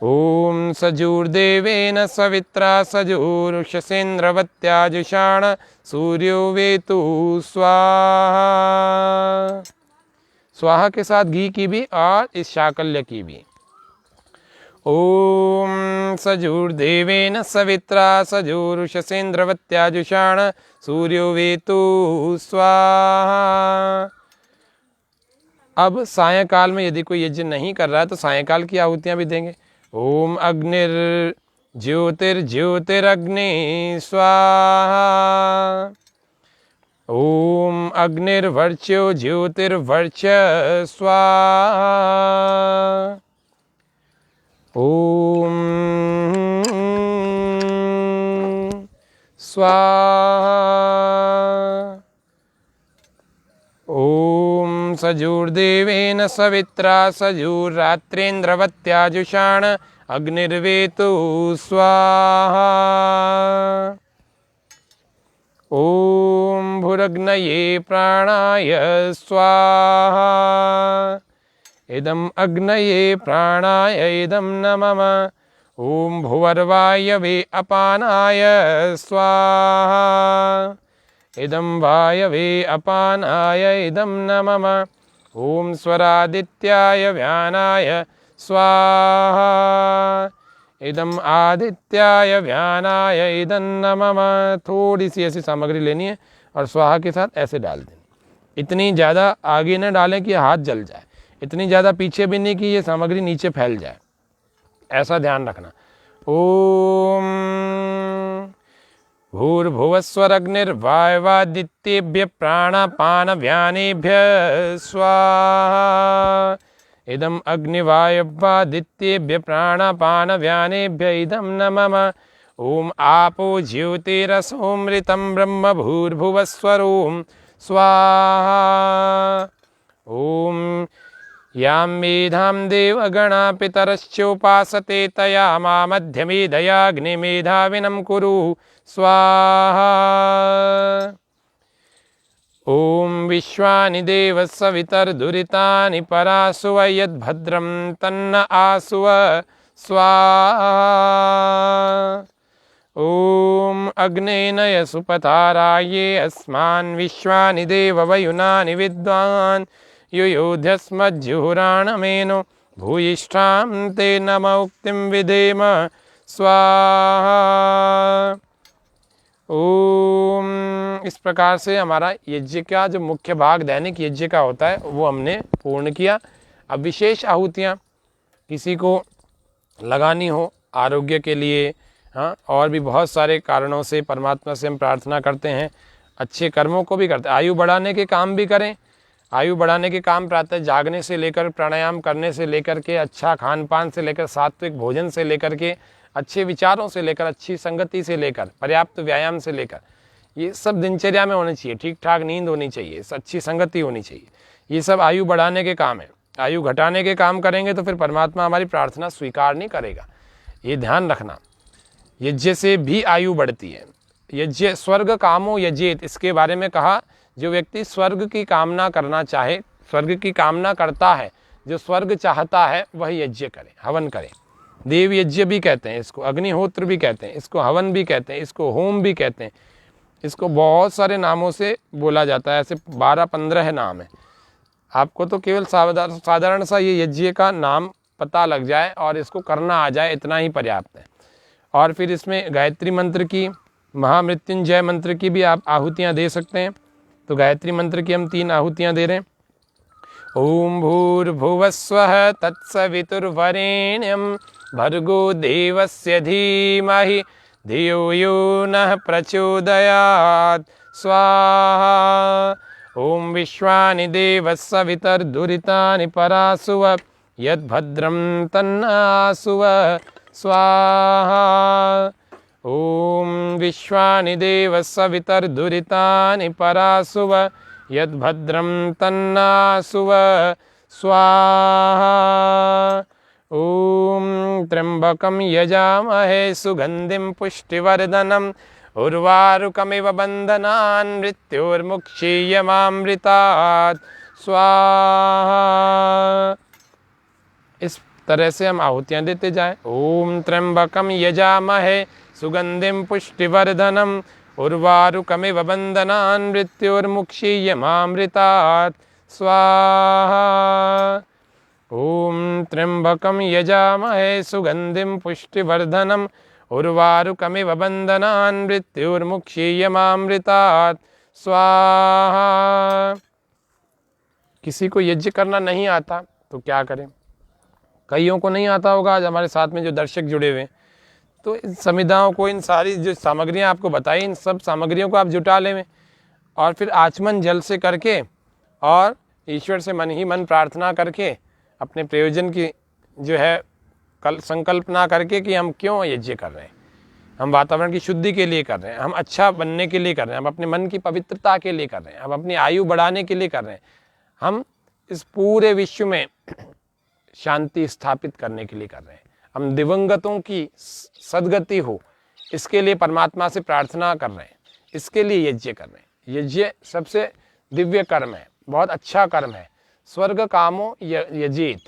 [SPEAKER 1] ओम सजूर्देवेन सवित्रा सजूर्षसेन्द्रवत्याजुषाण सूर्यो वेतु स्वाहा। स्वाहा के साथ घी की भी और इस शाकल्य की भी। ओम सजूर्देवेन सवित्रा सजूर्षसेन्द्रवत्याजुषाण सूर्यो वेतु स्वाहा। अब सायंकाल में यदि कोई यज्ञ नहीं कर रहा है तो सायंकाल की आहुतियाँ भी देंगे। ओम अग्निर ज्योतिर्ज्योतिरग्नि स्वाहा। ओम अग्निर्वर्च्यो ज्योतिर्वर्च स्वाहा। ओम स्वाहा। ओम सजूर्देवेन सवित्रा सजूर्रात्रेन्द्रवत्याजुषाण अग्निर्वेतु स्वाहा। ओम भूरग्नये प्राणाय स्वाहा। इदम् अग्नये प्राणाय इदं न मम। ॐ भुवर्वायवे अपानाय स्वाहा। इदं वायवे अपानाय इदं न मम। ॐ स्वरादित्याय व्यानाय स्वाहा। इदम आदित्याय व्यानाय इदं न मम। थोड़ी सी ऐसी सामग्री लेनी है और स्वाहा के साथ ऐसे डाल देनी। इतनी ज़्यादा आगे न डालें कि हाथ जल जाए, इतनी ज़्यादा पीछे भी नहीं कि ये सामग्री नीचे फैल जाए, ऐसा ध्यान रखना। ओम भूर्भुवस्वरग्निर्वायवादित्येभ्य प्राणापानव्यानेभ्य स्वाहा। इदम अग्निवायवादित्येभ्य प्राणापानव्यानेभ्य इदं न मम। ओम आपो ज्योतिरसोमृतं ब्रह्म भूर्भुवस्वरों स्वाहा। ओम यां मेधां देवगणा पितरश्चोपासते तया मा मध्यमेधयाग्निमेधाविनं कुरु स्वाहा। ओम विश्वानि देव सवितर्दुरितानि परासुव यद्भद्रं तन्न आसुव स्वाहा। ओम अग्नेनय सुपताराये अस्मान् विश्वानि देव वयुनानि विद्वान् युयोध्यस्मज्जुहुराणमेनो भूयिष्ठां ते नम उक्तिं विधेम स्वाहा। ओम इस प्रकार से हमारा यज्ञ का जो मुख्य भाग दैनिक यज्ञ का होता है वो हमने पूर्ण किया। अब विशेष आहुतियाँ किसी को लगानी हो आरोग्य के लिए, हाँ, और भी बहुत सारे कारणों से परमात्मा से हम प्रार्थना करते हैं, अच्छे कर्मों को भी करते हैं, आयु बढ़ाने के काम भी करें। आयु बढ़ाने के काम प्रातः जागने से लेकर, प्राणायाम करने से लेकर के, अच्छा खान पान से लेकर, सात्विक भोजन से लेकर के, अच्छे विचारों से लेकर, अच्छी संगति से लेकर, पर्याप्त व्यायाम से लेकर, ये सब दिनचर्या में होनी चाहिए। ठीक ठाक नींद होनी चाहिए, अच्छी संगति होनी चाहिए। ये सब आयु बढ़ाने के काम है। आयु घटाने के काम करेंगे तो फिर परमात्मा हमारी प्रार्थना स्वीकार नहीं करेगा, ये ध्यान रखना। यज्ञ से भी आयु बढ़ती है। यज्ञ स्वर्ग कामो यजेत, इसके बारे में कहा जो व्यक्ति स्वर्ग की कामना करना चाहे, स्वर्ग की कामना करता है, जो स्वर्ग चाहता है वह यज्ञ करे, हवन करे। देव यज्ञ भी कहते हैं इसको, अग्निहोत्र भी कहते हैं इसको, हवन भी कहते हैं इसको, होम भी कहते हैं इसको, बहुत सारे नामों से बोला जाता है। ऐसे 12-15 नाम है। आपको तो केवल साधारण सा ये यज्ञ का नाम पता लग जाए और इसको करना आ जाए, इतना ही पर्याप्त है। और फिर इसमें गायत्री मंत्र की, महामृत्युंजय मंत्र की भी आप आहुतियाँ दे सकते हैं। तो गायत्री मंत्र की हम 3 आहुतियाँ दे रहे हैं। ओम भूर्भुवस्वः तत्सवितुर्वरेण्यं भर्गो देवस्य धीमहि धियो यो नः प्रचोदयात् स्वाहा। ओम विश्वानि देव सवितर्दुरितानि परासुव यद्भद्रं तन्नासुव स्वाहा। ओम विश्वानि देव सवितर्दुरितानि परासुव यद्भद्रं तन्नासुव स्वाहा। ओम त्र्यंबकं यजामहे सुगंधिं पुष्टिवर्धनम् उर्वारुकमिव बन्धनान् मृत्योर्मुक्षीयमामृतात् स्वाहा। इस तरह से हम आहुतियाँ देते जाएं। ओम त्र्यंबकं यजामहे सुगंधिं पुष्टिवर्धनम् उर्वारुकमिव बन्धनान् मृत्योर्मुक्षीयमामृतात् स्वाहा। ओम त्र्यंबकं यजामहे सुगंधिं पुष्टिवर्धनम् उर्वारुकमिव बन्धनान् मृत्योर्मुक्षीयमामृतात् स्वाहा। किसी को यज्ञ करना नहीं आता तो क्या करें? कईयों को नहीं आता होगा। आज हमारे साथ में जो दर्शक जुड़े हुए हैं, तो इन संविधाओं को, इन सारी जो सामग्रियां आपको बताई, इन सब सामग्रियों को आप जुटा लें और फिर आचमन जल से करके और ईश्वर से मन ही मन प्रार्थना करके अपने प्रयोजन की जो है कल संकल्पना करके कि हम क्यों यज्ञ कर रहे हैं, हम वातावरण की शुद्धि के लिए कर रहे हैं, हम अच्छा बनने के लिए कर रहे हैं, हम अपने मन की पवित्रता के लिए कर रहे हैं, हम अपनी आयु बढ़ाने के लिए कर रहे हैं, हम इस पूरे विश्व में शांति स्थापित करने के लिए कर रहे हैं, हम दिवंगतों की सद्गति हो इसके लिए परमात्मा से प्रार्थना कर रहे हैं, इसके लिए यज्ञ कर रहे हैं। यज्ञ सबसे दिव्य कर्म है, बहुत अच्छा कर्म है। स्वर्ग कामो यजेत,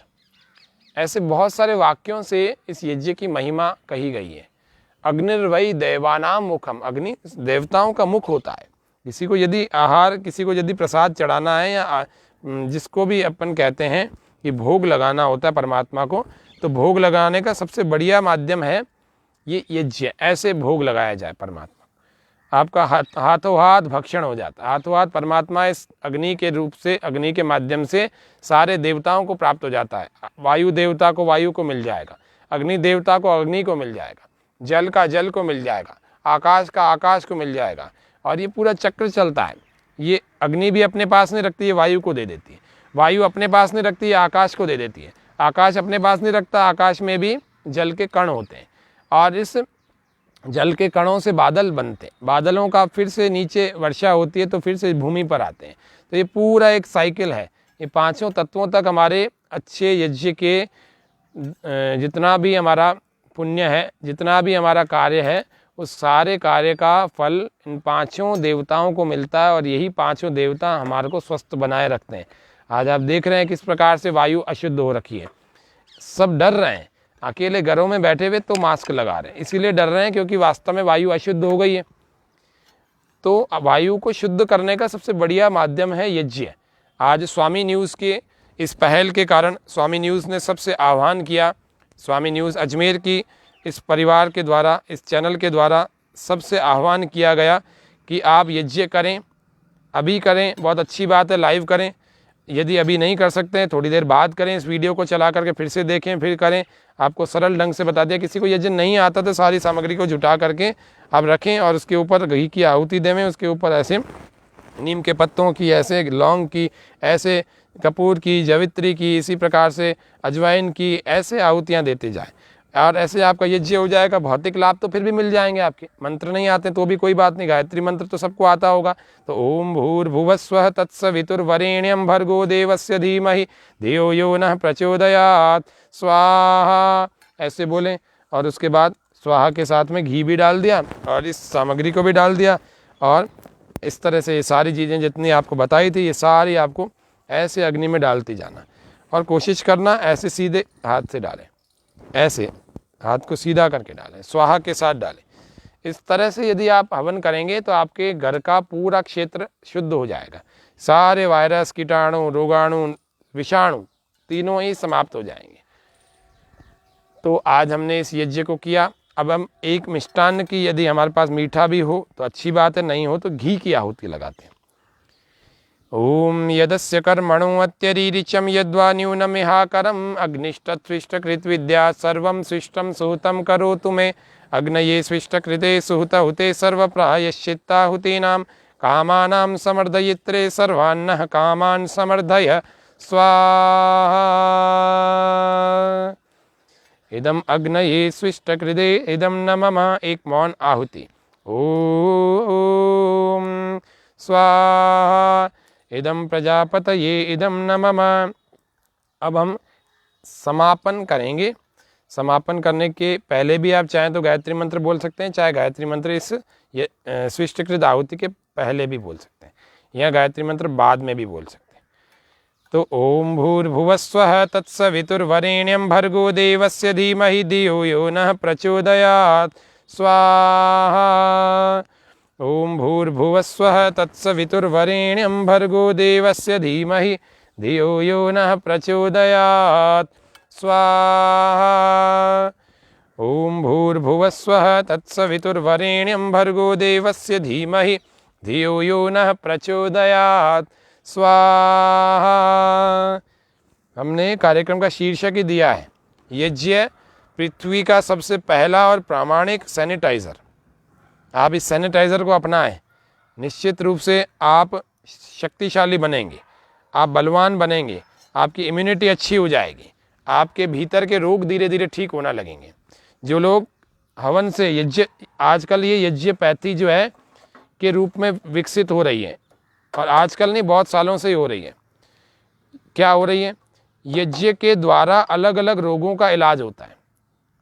[SPEAKER 1] ऐसे बहुत सारे वाक्यों से इस यज्ञ की महिमा कही गई है। अग्निर्वै देवानाम मुखम, अग्नि देवताओं का मुख होता है। किसी को यदि आहार, किसी को यदि प्रसाद चढ़ाना है, या जिसको भी अपन कहते हैं कि भोग लगाना होता है परमात्मा को, तो भोग लगाने का सबसे बढ़िया माध्यम है ये यज्ञ। ऐसे भोग लगाया जाए परमात्मा, आपका हाथों हाथ भक्षण हो जाता है। हाथों हाथ परमात्मा इस अग्नि के रूप से, अग्नि के माध्यम से सारे देवताओं को प्राप्त हो जाता है। वायु देवता को वायु को मिल जाएगा, अग्नि देवता को अग्नि को मिल जाएगा, जल का जल को मिल जाएगा, आकाश का आकाश को मिल जाएगा। और ये पूरा चक्र चलता है। ये अग्नि भी अपने पास नहीं रखती है, वायु को दे देती है। वायु अपने पास नहीं रखती है, आकाश को दे देती है। आकाश अपने पास नहीं रखता, आकाश में भी जल के कण होते हैं, और इस जल के कणों से बादल बनते हैं। बादलों का फिर से नीचे वर्षा होती है, तो फिर से भूमि पर आते हैं। तो ये पूरा एक साइकिल है। ये पांचों तत्वों तक हमारे अच्छे यज्ञ के जितना भी हमारा पुण्य है, जितना भी हमारा कार्य है, उस सारे कार्य का फल इन पांचों देवताओं को मिलता है। और यही पांचों देवता हमारे को स्वस्थ बनाए रखते हैं। आज आप देख रहे हैं किस प्रकार से वायु अशुद्ध हो रखी है। सब डर रहे हैं, अकेले घरों में बैठे हुए तो मास्क लगा रहे हैं, इसीलिए डर रहे हैं क्योंकि वास्तव में वायु अशुद्ध हो गई है। तो वायु को शुद्ध करने का सबसे बढ़िया माध्यम है यज्ञ। आज स्वामी न्यूज़ के इस पहल के कारण स्वामी न्यूज़ ने सबसे आह्वान किया, स्वामी न्यूज़ अजमेर की इस परिवार के द्वारा, इस चैनल के द्वारा सबसे आह्वान किया गया कि आप यज्ञ करें, अभी करें, बहुत अच्छी बात है, लाइव करें। यदि अभी नहीं कर सकते हैं, थोड़ी देर बाद करें, इस वीडियो को चला करके फिर से देखें, फिर करें। आपको सरल ढंग से बता दिया। किसी को यज्ञ नहीं आता तो सारी सामग्री को जुटा करके आप रखें और उसके ऊपर घी की आहुति देवें। उसके ऊपर ऐसे नीम के पत्तों की, ऐसे लौंग की, ऐसे कपूर की, जवित्री की, इसी प्रकार से अजवाइन की, ऐसे आहुतियाँ देते जाए और ऐसे आपका यज्ञ हो जाएगा। भौतिक लाभ तो फिर भी मिल जाएंगे आपके। मंत्र नहीं आते तो भी कोई बात नहीं, गायत्री मंत्र तो सबको आता होगा। तो ओम भूर्भुवस्वः तत्सवितुर्वरेण्यं भर्गो देवस्य धीमहि धियो यो नः प्रचोदयात् स्वाहा, ऐसे बोलें। और उसके बाद स्वाहा के साथ में घी भी डाल दिया और इस सामग्री को भी डाल दिया। और इस तरह से ये सारी चीज़ें जितनी आपको बताई थी, ये सारी आपको ऐसे अग्नि में डालती जाना और कोशिश करना ऐसे सीधे हाथ से डालें, ऐसे हाथ को सीधा करके डालें, स्वाहा के साथ डालें। इस तरह से यदि आप हवन करेंगे तो आपके घर का पूरा क्षेत्र शुद्ध हो जाएगा। सारे वायरस, कीटाणु, रोगाणु, विषाणु तीनों ही समाप्त हो जाएंगे। तो आज हमने इस यज्ञ को किया। अब हम एक मिष्टान्न की, यदि हमारे पास मीठा भी हो तो अच्छी बात है, नहीं हो तो घी की आहुति लगाते हैं। ओम यदस्य कर्मणो अत्यरीरिचं यद्वा न्यूनमिहाकरम् अग्निष्टत्विष्टकृत विद्या सर्वं स्विष्टं सुहृतं करोतु मे अग्नये स्विष्टकृते सुहृतहुते सर्वप्रायश्चित्ताहुतीनां कामानां समर्दयित्रे सर्वान्नः कामान् समर्दय स्वाहा। इदम अग्नये स्विष्टकृते इदम न मम, एक मौन आहुति। ओम स्वाहा इदम प्रजापतये इदम न मम। अब हम समापन करेंगे। समापन करने के पहले भी आप चाहें तो गायत्री मंत्र बोल सकते हैं, चाहे गायत्री मंत्र इस स्विष्टकृत आहुति के पहले भी बोल सकते हैं, या गायत्री मंत्र बाद में भी बोल सकते हैं। तो ओम भूर्भुवस्वः तत्सवितुर्वरेण्यं भर्गो देवस्य धीमहि धियो यो नः प्रचोदयात् स्वाहा। ओम भूर्भुवस्वः तत्सवितुर्वरेण्यं भर्गो देवस्य धीमहि धियो यो नः प्रचोदयात् स्वाहा। ओम भूर्भुवस्वः तत्सवितुर्वरेण्यं भर्गो देवस्य धीमहि धियो यो नः प्रचोदयात् स्वाहा। हमने कार्यक्रम का शीर्षक ही दिया है, यज्ञ पृथ्वी का सबसे पहला और प्रामाणिक सैनिटाइज़र। आप इस सैनिटाइज़र को अपनाएं, निश्चित रूप से आप शक्तिशाली बनेंगे, आप बलवान बनेंगे, आपकी इम्यूनिटी अच्छी हो जाएगी, आपके भीतर के रोग धीरे धीरे ठीक होना लगेंगे। जो लोग हवन से यज्ञ, आजकल ये यज्ञपैथी जो है के रूप में विकसित हो रही है, और आजकल नहीं, बहुत सालों से ही हो रही है। क्या हो रही है? यज्ञ के द्वारा अलग अलग रोगों का इलाज होता है।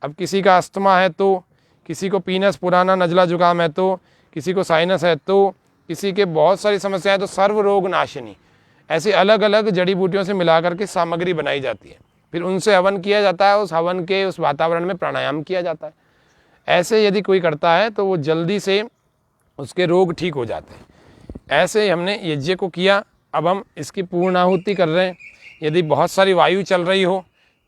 [SPEAKER 1] अब किसी का अस्थमा है तो, किसी को पीनस पुराना नजला जुकाम है तो, किसी को साइनस है तो, किसी के बहुत सारी समस्याएं तो सर्व रोग नाशिनी, ऐसी अलग अलग जड़ी बूटियों से मिला करके सामग्री बनाई जाती है, फिर उनसे हवन किया जाता है, उस हवन के उस वातावरण में प्राणायाम किया जाता है। ऐसे यदि कोई करता है तो वो जल्दी से उसके रोग ठीक हो जाते हैं। ऐसे हमने यज्ञ को किया, अब हम इसकी पूर्णाहुति कर रहे हैं। यदि बहुत सारी वायु चल रही हो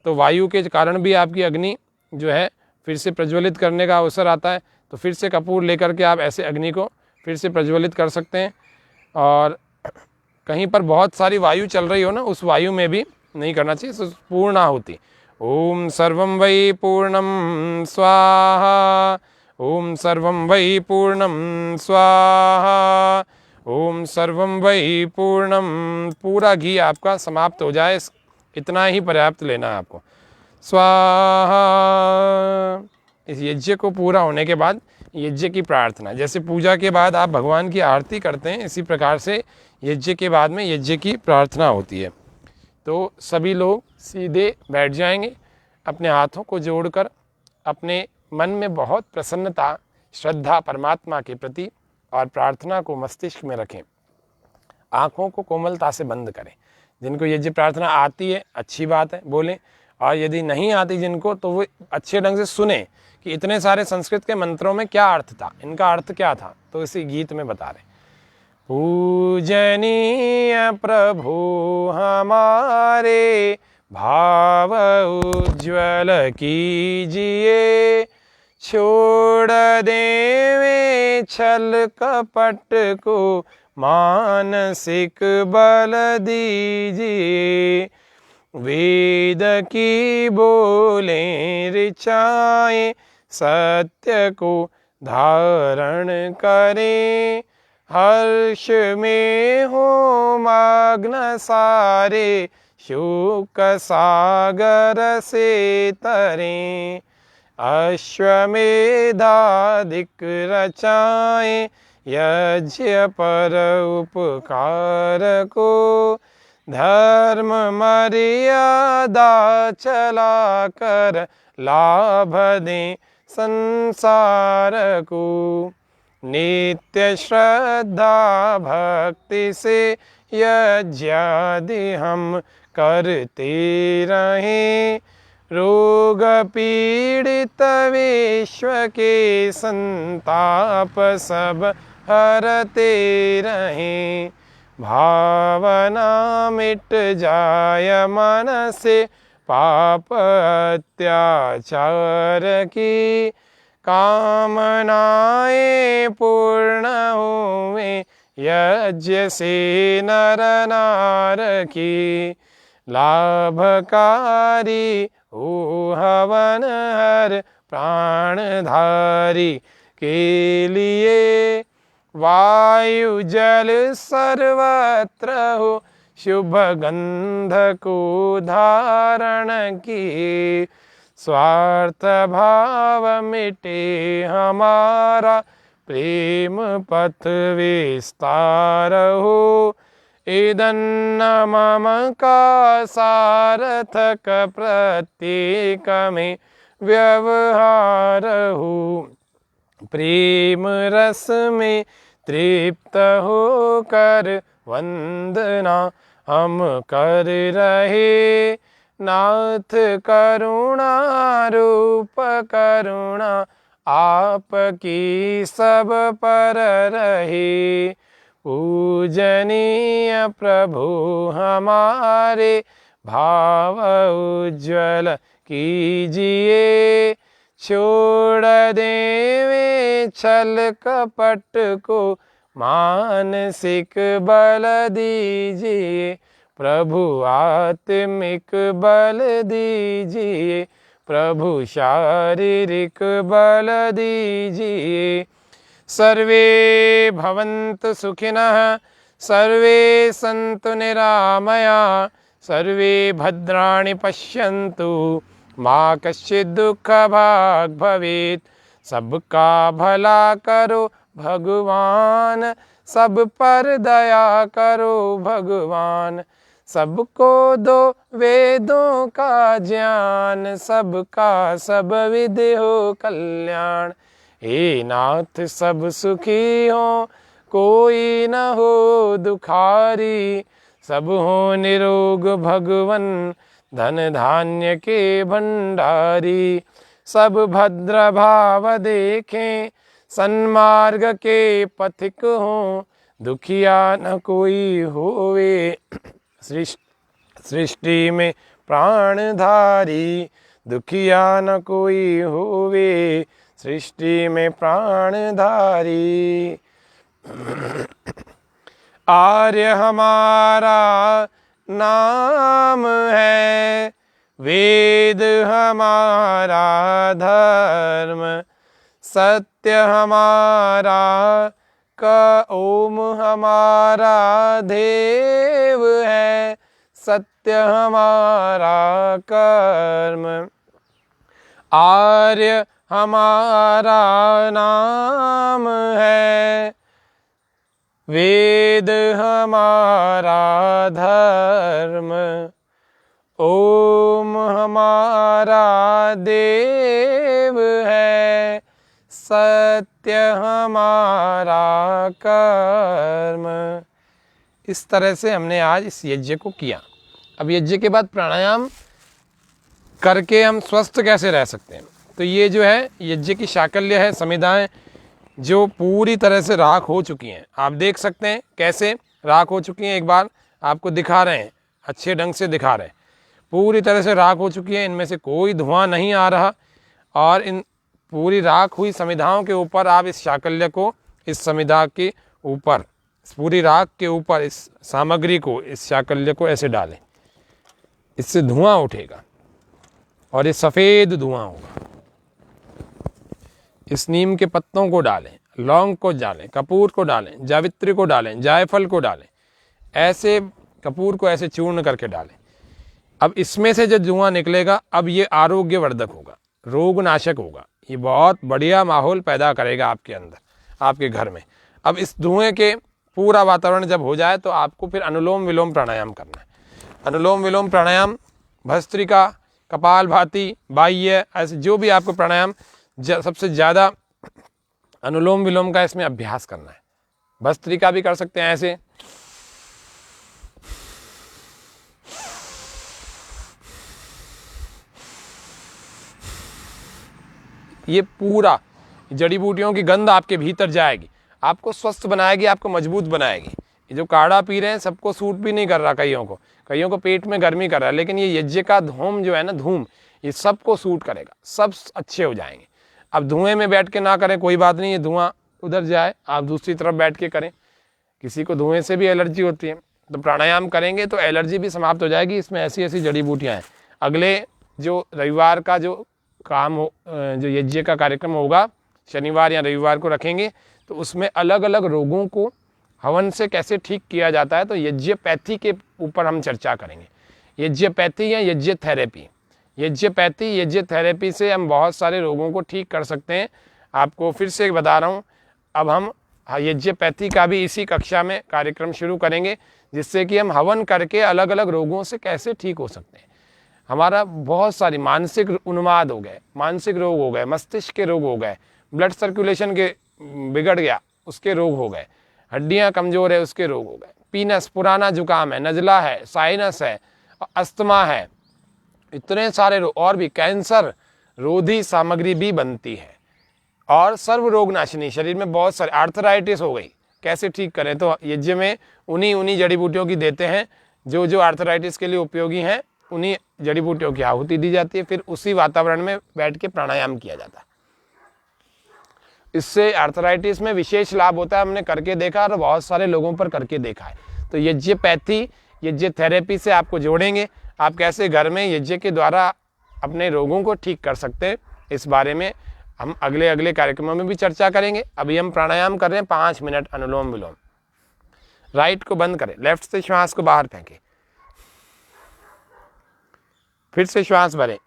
[SPEAKER 1] तो वायु के कारण भी आपकी अग्नि जो है फिर से प्रज्वलित करने का अवसर आता है, तो फिर से कपूर लेकर के आप ऐसे अग्नि को फिर से प्रज्वलित कर सकते हैं। और कहीं पर बहुत सारी वायु चल रही हो ना, उस वायु में भी नहीं करना चाहिए, पूर्णाहुति। ओम सर्वं वै पूर्णं स्वाहा, ओम सर्वं वै पूर्णं स्वाहा, ओम सर्वं वै पूर्णम। पूरा घी आपका समाप्त हो जाए, इतना ही पर्याप्त लेना है आपको। स्वाहा। इस यज्ञ को पूरा होने के बाद यज्ञ की प्रार्थना, जैसे पूजा के बाद आप भगवान की आरती करते हैं, इसी प्रकार से यज्ञ के बाद में यज्ञ की प्रार्थना होती है। तो सभी लोग सीधे बैठ जाएंगे, अपने हाथों को जोड़कर अपने मन में बहुत प्रसन्नता, श्रद्धा परमात्मा के प्रति और प्रार्थना को मस्तिष्क में रखें। आँखों को कोमलता से बंद करें। जिनको यज्ञ प्रार्थना आती है अच्छी बात है, बोलें, और यदि नहीं आती जिनको, तो वो अच्छे ढंग से सुने कि इतने सारे संस्कृत के मंत्रों में क्या अर्थ था, इनका अर्थ क्या था, तो इसी गीत में बता रहे। पूजनीय प्रभु हमारे, भाव उज्ज्वल कीजिए, छोड़ देवे छल कपट को, मानसिक बल दीजिए। वेद की बोलें ऋचाएं, सत्य को धारण करें, हर्ष में हो मग्न सारे, शोक सागर से तरें। अश्वमेधाधिक रचाएं, यज्ञ पर उपकार को, धर्म मर्यादा चला कर, लाभ दें संसार को। नित्य श्रद्धा भक्ति से यज्ञादि हम करते रहें, रोग पीड़ित विश्व के संताप सब हरते रहें। भावना मिट जाय मन से, पाप अत्याचार की, कामनाएं पूर्ण हुए, यज्ञ से नर नार की। लाभकारी हो हवन हर प्राणधारी के लिए, वायु जल सर्वत्र हो, शुभ गंध को धारण की। स्वार्थ भाव मिटे हमारा, प्रेम पथ विस्तार हो, इदन्न मम का सार्थक प्रत्येक में व्यवहार हो। प्रेम रस में तृप्त होकर वंदना हम कर रहे, नाथ करुणा रूप करुणा आपकी सब पर रहे। पूजनीय प्रभु हमारे, भाव उज्ज्वल कीजिए, छोड़ देवे छल कपट को, मानसिक बल दीजिए। प्रभु आत्मिक बल दीजिए, प्रभु शारीरिक बल दीजिए। सर्वे भवन्तु सुखिनः, सर्वे सन्तु निरामया, सर्वे भद्राणि पश्यन्तु, मा कश्चित् दुःखभाग् भवेत्। सबका भला करो भगवान, सब पर दया करो भगवान। सबको दो वेदों का ज्ञान, सबका सब विधि हो कल्याण। हे नाथ सब सुखी हो, कोई न हो दुखारी, सब हो निरोग भगवन धन धान्य के भंडारी। सब भद्र भाव देखें सन्मार्ग के पथिक हों, दुखिया न कोई होवे सृष्टि में प्राणधारी। दुखिया न कोई होवे सृष्टि में प्राणधारी। आर्य हमारा नाम है, वेद हमारा धर्म, सत्य हमारा का ओम हमारा देव है, सत्य हमारा कर्म। आर्य हमारा नाम है, वेद हमारा धर्म, ओम हमारा देव है, सत्य हमारा कर्म। इस तरह से हमने आज इस यज्ञ को किया। अब यज्ञ के बाद प्राणायाम करके हम स्वस्थ कैसे रह सकते हैं? तो ये जो है यज्ञ की शाकल्य है, समिधाएं जो पूरी तरह से राख हो चुकी हैं। आप देख सकते हैं कैसे राख हो चुकी हैं। एक बार आपको दिखा रहे हैं, अच्छे ढंग से दिखा रहे हैं। पूरी तरह से राख हो चुकी है, इनमें से कोई धुआं नहीं आ रहा। और इन पूरी राख हुई समिधाओं के ऊपर आप इस शाकल्य को, इस समिधा के ऊपर, इस पूरी राख के ऊपर इस सामग्री को, इस शाकल्य को ऐसे डालें। इससे धुआं उठेगा और ये सफ़ेद धुआं होगा। इस नीम के पत्तों को डालें, लौंग को डालें, कपूर को डालें, जावित्री को डालें, जायफल को डालें। ऐसे कपूर को ऐसे चूर्ण करके डालें। अब इसमें से जो धुआं निकलेगा, अब ये आरोग्यवर्धक होगा, रोगनाशक होगा। ये बहुत बढ़िया माहौल पैदा करेगा आपके अंदर, आपके घर में। अब इस धुएं के पूरा वातावरण जब हो जाए तो आपको फिर अनुलोम विलोम प्राणायाम करना है। अनुलोम विलोम प्राणायाम, भस्त्रिका, कपालभाति, बाह्य, ऐसे जो भी आपको प्राणायाम सबसे ज़्यादा अनुलोम विलोम का इसमें अभ्यास करना है। भस्त्रिका भी कर सकते हैं ऐसे। ये पूरा जड़ी बूटियों की गंध आपके भीतर जाएगी, आपको स्वस्थ बनाएगी, आपको मजबूत बनाएगी। ये जो काढ़ा पी रहे हैं सबको सूट भी नहीं कर रहा, कईयों को पेट में गर्मी कर रहा है, लेकिन ये यज्ञ का धूम जो है ना, धूम, ये सबको सूट करेगा, सब अच्छे हो जाएंगे। अब धुएं में बैठ के ना करें, कोई बात नहीं, ये धुआं उधर जाए, आप दूसरी तरफ बैठ के करें। किसी को धुएं से भी एलर्जी होती है, तो प्राणायाम करेंगे तो एलर्जी भी समाप्त हो जाएगी। इसमें ऐसी ऐसी जड़ी बूटियाँ हैं। अगले जो रविवार का जो काम हो, जो यज्ञ का कार्यक्रम होगा, शनिवार या रविवार को रखेंगे, तो उसमें अलग अलग रोगों को हवन से कैसे ठीक किया जाता है, तो यज्ञपैथी के ऊपर हम चर्चा करेंगे। यज्ञपैथी या यज्ञ थेरेपी, यज्ञपैथी, यज्ञ थेरेपी से हम बहुत सारे रोगों को ठीक कर सकते हैं। आपको फिर से बता रहा हूँ, अब हम यज्ञपैथी का भी इसी कक्षा में कार्यक्रम शुरू करेंगे, जिससे कि हम हवन करके अलग अलग रोगों से कैसे ठीक हो सकते हैं। हमारा बहुत सारी मानसिक उन्माद हो गए, मानसिक रोग हो गए, मस्तिष्क के रोग हो गए, ब्लड सर्कुलेशन के बिगड़ गया उसके रोग हो गए, हड्डियाँ कमज़ोर है उसके रोग हो गए, पीनस, पुराना जुकाम है, नज़ला है, साइनस है, अस्थमा है, इतने सारे रोग, और भी कैंसर रोधी सामग्री भी बनती है, और सर्व रोग नाशिनी। शरीर में बहुत सारे, आर्थराइटिस हो गई, कैसे ठीक करें, तो यज्ञ में उन्हीं जड़ी बूटियों की देते हैं जो जो आर्थराइटिस के लिए उपयोगी हैं। उन्हीं जड़ी बूटियों की आहुति दी जाती है, फिर उसी वातावरण में बैठ के प्राणायाम किया जाता है। इससे आर्थराइटिस में विशेष लाभ होता है, हमने करके देखा और बहुत सारे लोगों पर करके देखा है। तो यज्ञपैथी, यज्ञ थेरेपी से आपको जोड़ेंगे, आप कैसे घर में यज्ञ के द्वारा अपने रोगों को ठीक कर सकते हैं, इस बारे में हम अगले कार्यक्रमों में भी चर्चा करेंगे। अभी हम प्राणायाम कर रहे हैं 5 मिनट अनुलोम विलोम। राइट को बंद करें, लेफ्ट से श्वास को बाहर फेंकें, फिर से श्वास भरें,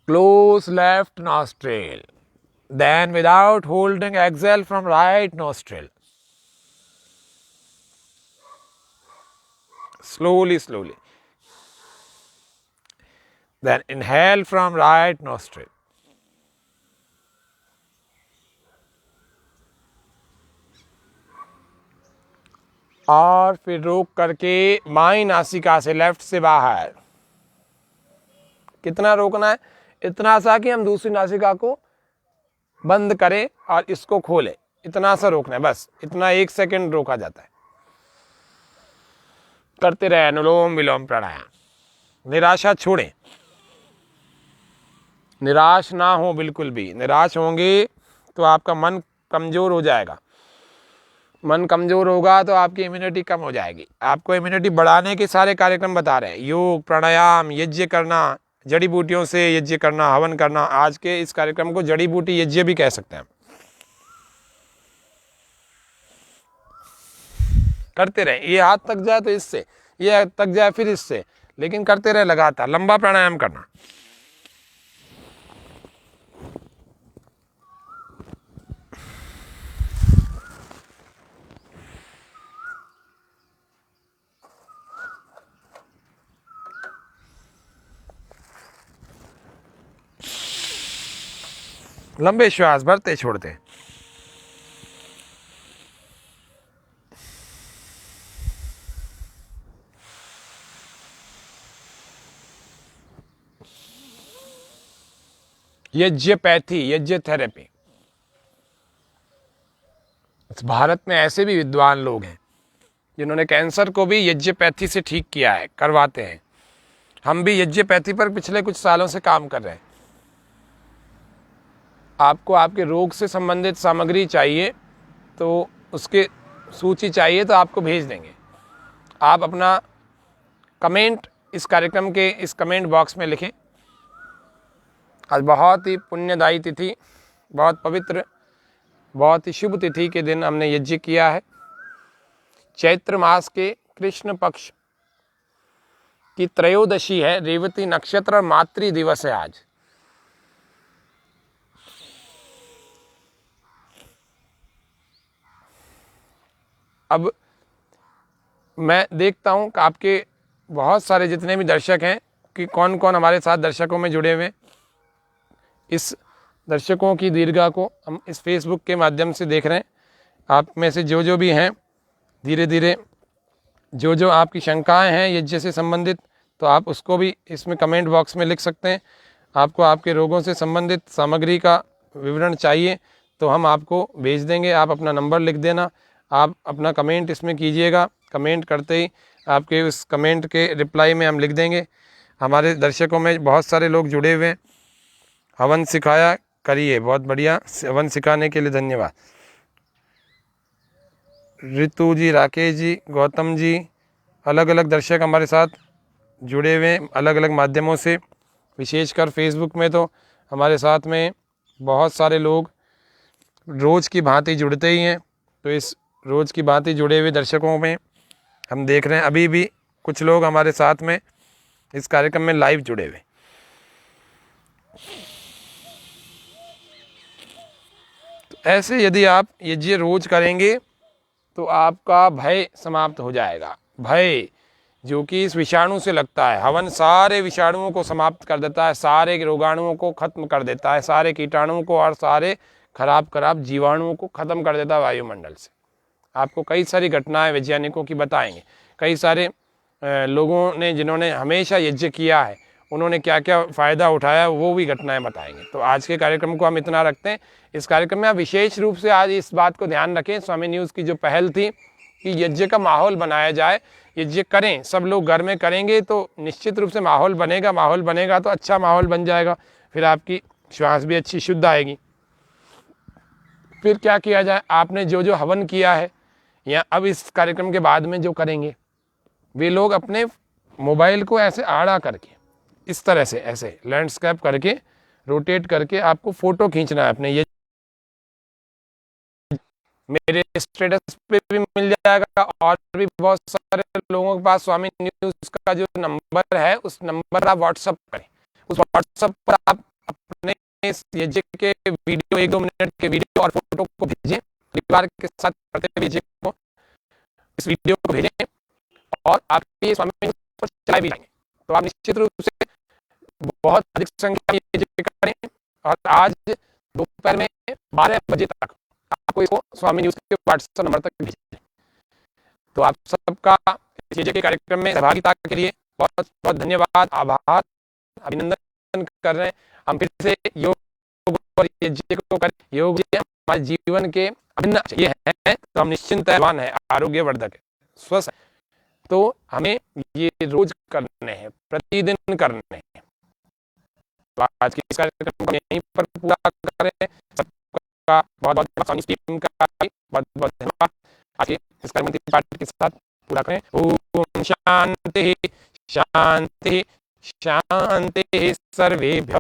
[SPEAKER 1] close left nostril, then without holding exhale from right nostril, slowly, then inhale from right nostril, और फिर रोक करके बाईं नासिका से, लेफ्ट से बाहर। कितना रोकना है? इतना सा कि हम दूसरी नासिका को बंद करें और इसको खोलें, इतना सा रोकना है बस। इतना 1 सेकंड रोका जाता है। करते रहे अनुलोम विलोम प्राणायाम। निराशा छोड़ें, निराश ना हो बिल्कुल भी। निराश होंगे तो आपका मन कमजोर हो जाएगा। मन कमजोर होगा तो आपकी इम्यूनिटी कम हो जाएगी। आपको इम्यूनिटी बढ़ाने के सारे कार्यक्रम बता रहे हैं, योग, प्राणायाम, यज्ञ करना, जड़ी बूटियों से यज्ञ करना, हवन करना। आज के इस कार्यक्रम को जड़ी बूटी यज्ञ भी कह सकते हैं। करते रहे, ये हाथ तक जाए तो इससे, ये हाथ तक जाए फिर इससे, लेकिन करते रहे लगातार। लंबा प्राणायाम करना। लंबे श्वास भरते छोड़ते। यज्ञपैथी, यज्ञ थेरेपी। भारत में ऐसे भी विद्वान लोग हैं जिन्होंने कैंसर को भी यज्ञपैथी से ठीक किया है, करवाते हैं। हम भी यज्ञपैथी पर पिछले कुछ सालों से काम कर रहे हैं। आपको आपके रोग से संबंधित सामग्री चाहिए तो उसके सूची चाहिए तो आपको भेज देंगे। आप अपना कमेंट इस कार्यक्रम के इस कमेंट बॉक्स में लिखें। आज बहुत ही पुण्यदायी तिथि, बहुत पवित्र, बहुत ही शुभ तिथि के दिन हमने यज्ञ किया है। चैत्र मास के कृष्ण पक्ष की त्रयोदशी है, रेवती नक्षत्र और मातृ दिवस है आज। अब मैं देखता हूं कि आपके बहुत सारे जितने भी दर्शक हैं कि कौन कौन हमारे साथ दर्शकों में जुड़े हुए। इस दर्शकों की दीर्घा को हम इस फेसबुक के माध्यम से देख रहे हैं। आप में से जो जो भी हैं, धीरे धीरे जो जो आपकी शंकाएं हैं यज्ञ से संबंधित, तो आप उसको भी इसमें कमेंट बॉक्स में लिख सकते हैं। आपको आपके रोगों से संबंधित सामग्री का विवरण चाहिए तो हम आपको भेज देंगे। आप अपना नंबर लिख देना, आप अपना कमेंट इसमें कीजिएगा। कमेंट करते ही आपके उस कमेंट के रिप्लाई में हम लिख देंगे। हमारे दर्शकों में बहुत सारे लोग जुड़े हुए हैं। हवन सिखाया करिए, बहुत बढ़िया, हवन सिखाने के लिए धन्यवाद। ऋतु जी, राकेश जी, गौतम जी, अलग अलग दर्शक हमारे साथ जुड़े हुए हैं अलग अलग माध्यमों से। विशेषकर फेसबुक में तो हमारे साथ में बहुत सारे लोग रोज़ की भांति जुड़ते ही हैं। तो इस रोज़ की भांति जुड़े हुए दर्शकों में हम देख रहे हैं अभी भी कुछ लोग हमारे साथ में इस कार्यक्रम में लाइव जुड़े हुए। तो ऐसे यदि आप यज्ञ रोज करेंगे तो आपका भय समाप्त हो जाएगा। भय जो कि इस विषाणु से लगता है, हवन सारे विषाणुओं को समाप्त कर देता है, सारे रोगाणुओं को खत्म कर देता है, सारे कीटाणुओं को और सारे खराब जीवाणुओं को खत्म कर देता है वायुमंडल से। आपको कई सारी घटनाएं वैज्ञानिकों की बताएंगे। कई सारे लोगों ने जिन्होंने हमेशा यज्ञ किया है उन्होंने क्या क्या फ़ायदा उठाया वो भी घटनाएं बताएंगे। तो आज के कार्यक्रम को हम इतना रखते हैं। इस कार्यक्रम में आप विशेष रूप से आज इस बात को ध्यान रखें, स्वामी न्यूज़ की जो पहल थी कि यज्ञ का माहौल बनाया जाए, यज्ञ करें, सब लोग घर में करेंगे तो निश्चित रूप से माहौल बनेगा। माहौल बनेगा तो अच्छा माहौल बन जाएगा, फिर आपकी श्वास भी अच्छी शुद्ध आएगी। फिर क्या किया जाए, आपने जो जो हवन किया है या अब इस कार्यक्रम के बाद में जो करेंगे, वे लोग अपने मोबाइल को ऐसे आड़ा करके इस तरह से ऐसे लैंडस्केप करके रोटेट करके आपको फ़ोटो खींचना है अपने। ये मेरे स्टेटस पे भी मिल जाएगा और भी बहुत सारे लोगों के पास स्वामी न्यूज़ का जो नंबर है उस नंबर आप व्हाट्सअप करें। उस व्हाट्सअप पर आप अपने यज्ञ के वीडियो 1-2 मिनट के वीडियो और फोटो को भेजें। परिवार के साथ करते हुए यज्ञ को इस वीडियो को भेजें और आपके स्वामी न्यूज़ पर चलाए भी जाएंगे। तो आप निश्चित रूप से बहुत अधिक संख्या में यज्ञ करें और आज दोपहर में 12 बजे तक आपको इसको स्वामी न्यूज़ के व्हाट्सएप नंबर तक भेजें। तो आप सबका इस यज्ञ के कार्यक्रम में सहभागिता के लिए बहुत बहुत धन्यवाद, आभार, अभिनंदन कर रहे हैं। हम फिर से योग और यज्ञ को करें। योग हमारे जीवन के अभिन्न ये है, तो हम निश्चिंत है, आरोग्यवर्धक है, स्वस्थ है। तो हमें ये रोज करने हैं, प्रतिदिन करने हैं। तो आज की इस कार्यक्रम को यहीं पर पूरा करें। सबका बहुत बहुत टीम का बहुत बहुत धन्यवाद। आज की इस कार्यक्रम पार्टी के साथ पूरा करें। ओम शांति शांति शांति सर्वेभ्यः